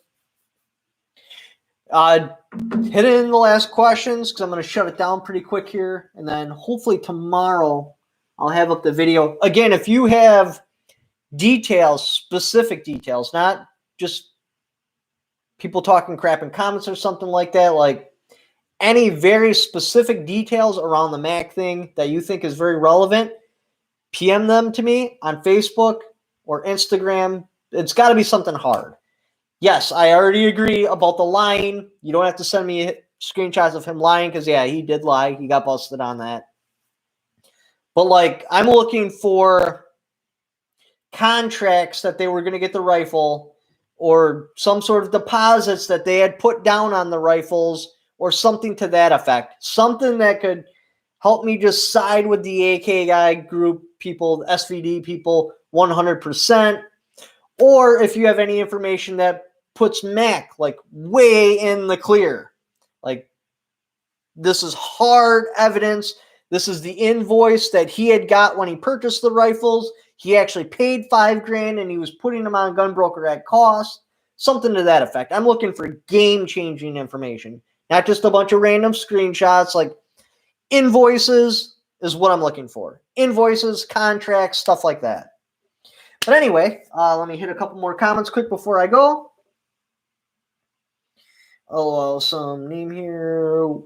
Hit it in the last questions because I'm going to shut it down pretty quick here. And then hopefully tomorrow I'll have up the video. Again, if you have details, specific details, not just people talking crap in comments or something like that, like any very specific details around the Mac thing that you think is very relevant, PM them to me on Facebook or Instagram. It's got to be something hard. Yes, I already agree about the lying. You don't have to send me screenshots of him lying because, yeah, he did lie. He got busted on that. But, like, I'm looking for contracts that they were going to get the rifle or some sort of deposits that they had put down on the rifles or something to that effect. Something that could help me just side with the AK guy group people, SVD people, 100%. Or if you have any information that puts Mac like way in the clear. Like, this is hard evidence. This is the invoice that he had got when he purchased the rifles. He actually paid $5,000 and he was putting them on Gunbroker at cost. Something to that effect. I'm looking for game-changing information, not just a bunch of random screenshots. Like, invoices is what I'm looking for. Invoices, contracts, stuff like that. But anyway, let me hit a couple more comments quick before I go. Oh, some name here.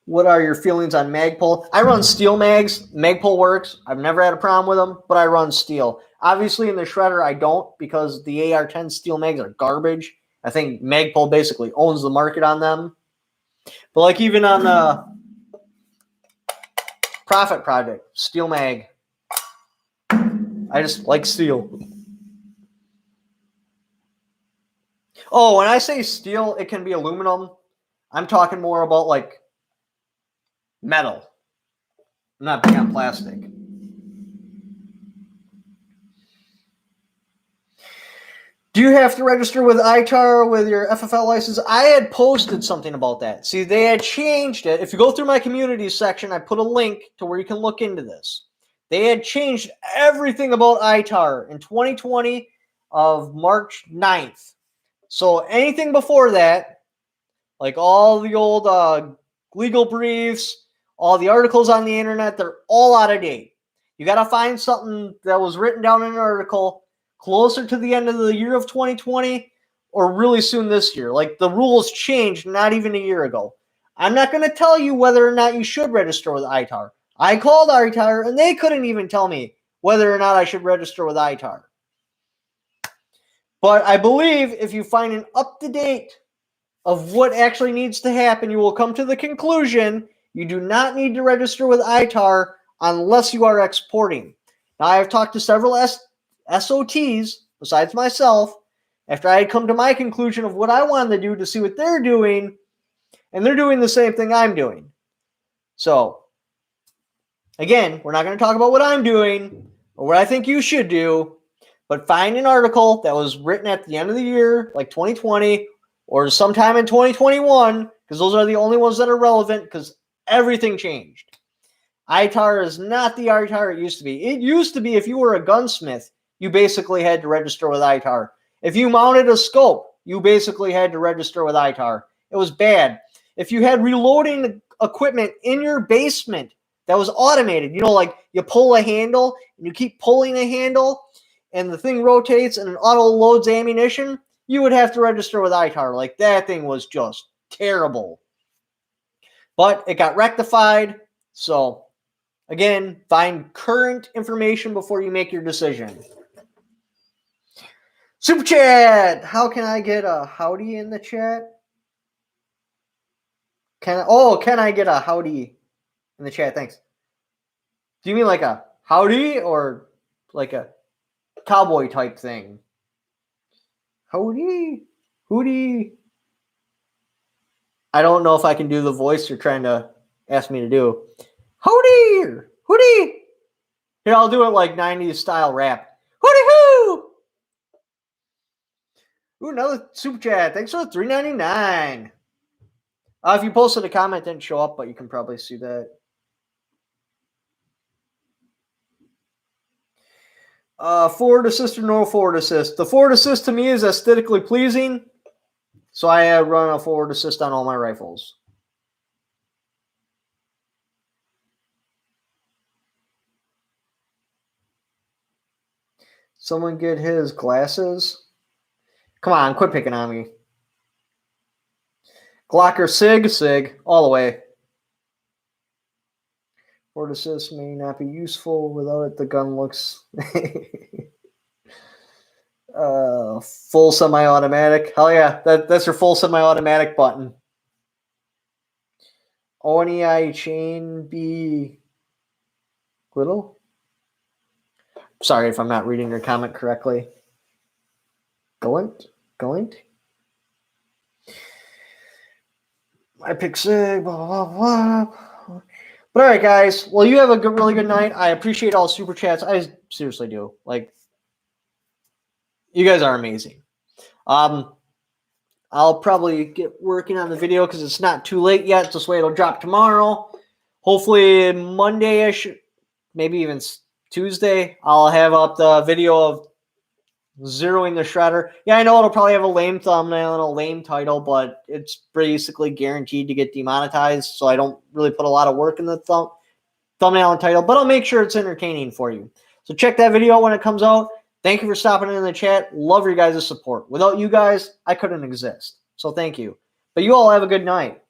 What are your feelings on Magpul? I run steel mags. Magpul works. I've never had a problem with them, but I run steel. Obviously, in the shredder, I don't because the AR-10 steel mags are garbage. I think Magpul basically owns the market on them. But like even on the Profit Project, steel mag. I just like steel. Oh, when I say steel, it can be aluminum. I'm talking more about like metal. I'm not big on plastic. Do you have to register with Itar with your FFL license? I had posted something about that. See, they had changed it. If you go through my community section, I put a link to where you can look into this. They had changed everything about Itar in 2020 of March 9th. So anything before that, like all the old legal briefs, all the articles on the internet, they're all out of date. You got to find something that was written down in an article closer to the end of the year of 2020 or really soon this year. Like the rules changed not even a year ago. I'm not going to tell you whether or not you should register with Itar. I called Itar and they couldn't even tell me whether or not I should register with Itar. But I believe if you find an up-to-date of what actually needs to happen, you will come to the conclusion you do not need to register with Itar unless you are exporting. Now, I have talked to several SOTs, besides myself, after I had come to my conclusion of what I wanted to do to see what they're doing, and they're doing the same thing I'm doing. So, again, we're not going to talk about what I'm doing or what I think you should do, but find an article that was written at the end of the year, like 2020, or sometime in 2021, because those are the only ones that are relevant, because everything changed. Itar is not the Itar it used to be. It used to be if you were a gunsmith, you basically had to register with Itar. If you mounted a scope, you basically had to register with Itar. It was bad. If you had reloading equipment in your basement that was automated, you know, like you pull a handle and you keep pulling a handle and the thing rotates and it auto loads ammunition, you would have to register with Itar. Like that thing was just terrible. But it got rectified. So again, find current information before you make your decision. Super chat. How can I get a howdy in the chat? Can I get a howdy in the chat? Thanks. Do you mean like a howdy or like a cowboy type thing? Howdy, hooty. I don't know if I can do the voice you're trying to ask me to do. Howdy or hooty. Here, I'll do it like 90s style rap. Hooty hoo. Ooh, another super chat. Thanks for the $3.99. If you posted a comment, it didn't show up, but you can probably see that. Forward assist or no forward assist? The forward assist to me is aesthetically pleasing, so I run a forward assist on all my rifles. Someone get his glasses. Come on, quit picking on me. Glocker Sig, all the way. Forward assist may not be useful. Without it, the gun looks... full semi-automatic. Hell yeah, that's your full semi-automatic button. ONEI chain be little? Sorry if I'm not reading your comment correctly. Gallant? I pick Sig, blah, blah, blah. But all right, guys. Well, you have a really good night. I appreciate all super chats. I seriously do. Like, you guys are amazing. I'll probably get working on the video because it's not too late yet. This way it'll drop tomorrow. Hopefully Monday-ish, maybe even Tuesday, I'll have up the video of zeroing the shredder. Yeah, I know it'll probably have a lame thumbnail and a lame title, but it's basically guaranteed to get demonetized, so I don't really put a lot of work in the thumbnail and title, but I'll make sure it's entertaining for you. So check that video when it comes out. Thank you for stopping in the chat. Love your guys' support. Without you guys, I couldn't exist. So thank you. But you all have a good night.